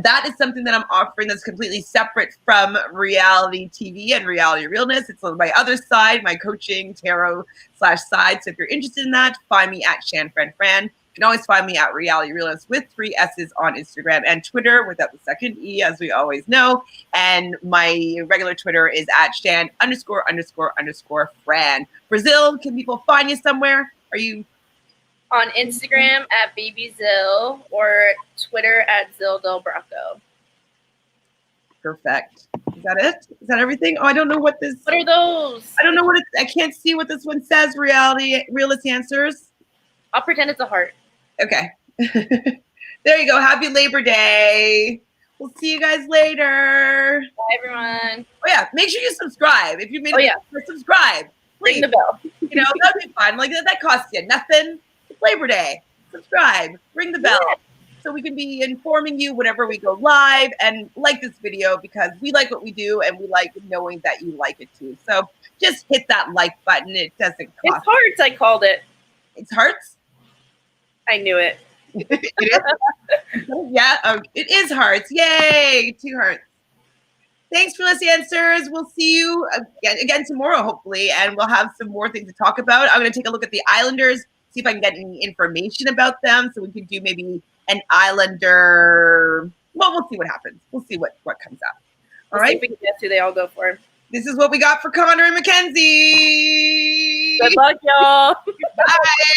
that is something that I'm offering that's completely separate from reality TV and reality realness. It's on my other side, my coaching tarot / side. So if you're interested in that, find me at ShanFriendFran. You can always find me at Reality Realness with 3 S's on Instagram and Twitter without the second E, as we always know. And my regular Twitter is at Shan___Fran. Brazil, can people find you somewhere? Are you on Instagram at BabyZill or Twitter at ZillDelBrocco? Perfect. Is that it? Is that everything? Oh, I don't know what this. What are those? I don't know what I can't see what this one says. Realist answers. I'll pretend it's a heart. Okay. There you go. Happy Labor Day. We'll see you guys later. Bye, everyone. Oh yeah, make sure you subscribe. If you made subscribe. Please. Ring the bell. That'd be fun. Like that costs you nothing. It's Labor Day. Subscribe. Ring the bell. So we can be informing you whenever we go live, and like this video because we like what we do and we like knowing that you like it too. So just hit that like button. It doesn't cost. It's hearts, I called it. It's hearts. I knew it. It is. Yeah, it is hearts. Yay, 2 hearts. Thanks for listening, answers. We'll see you again tomorrow, hopefully, and we'll have some more things to talk about. I'm going to take a look at the Islanders, see if I can get any information about them, so we can do maybe an Islander. Well, we'll see what happens. We'll see what comes up. All right. See if we can guess who they all go for. This is what we got for Connor and Mackenzie. Good luck, y'all. Bye.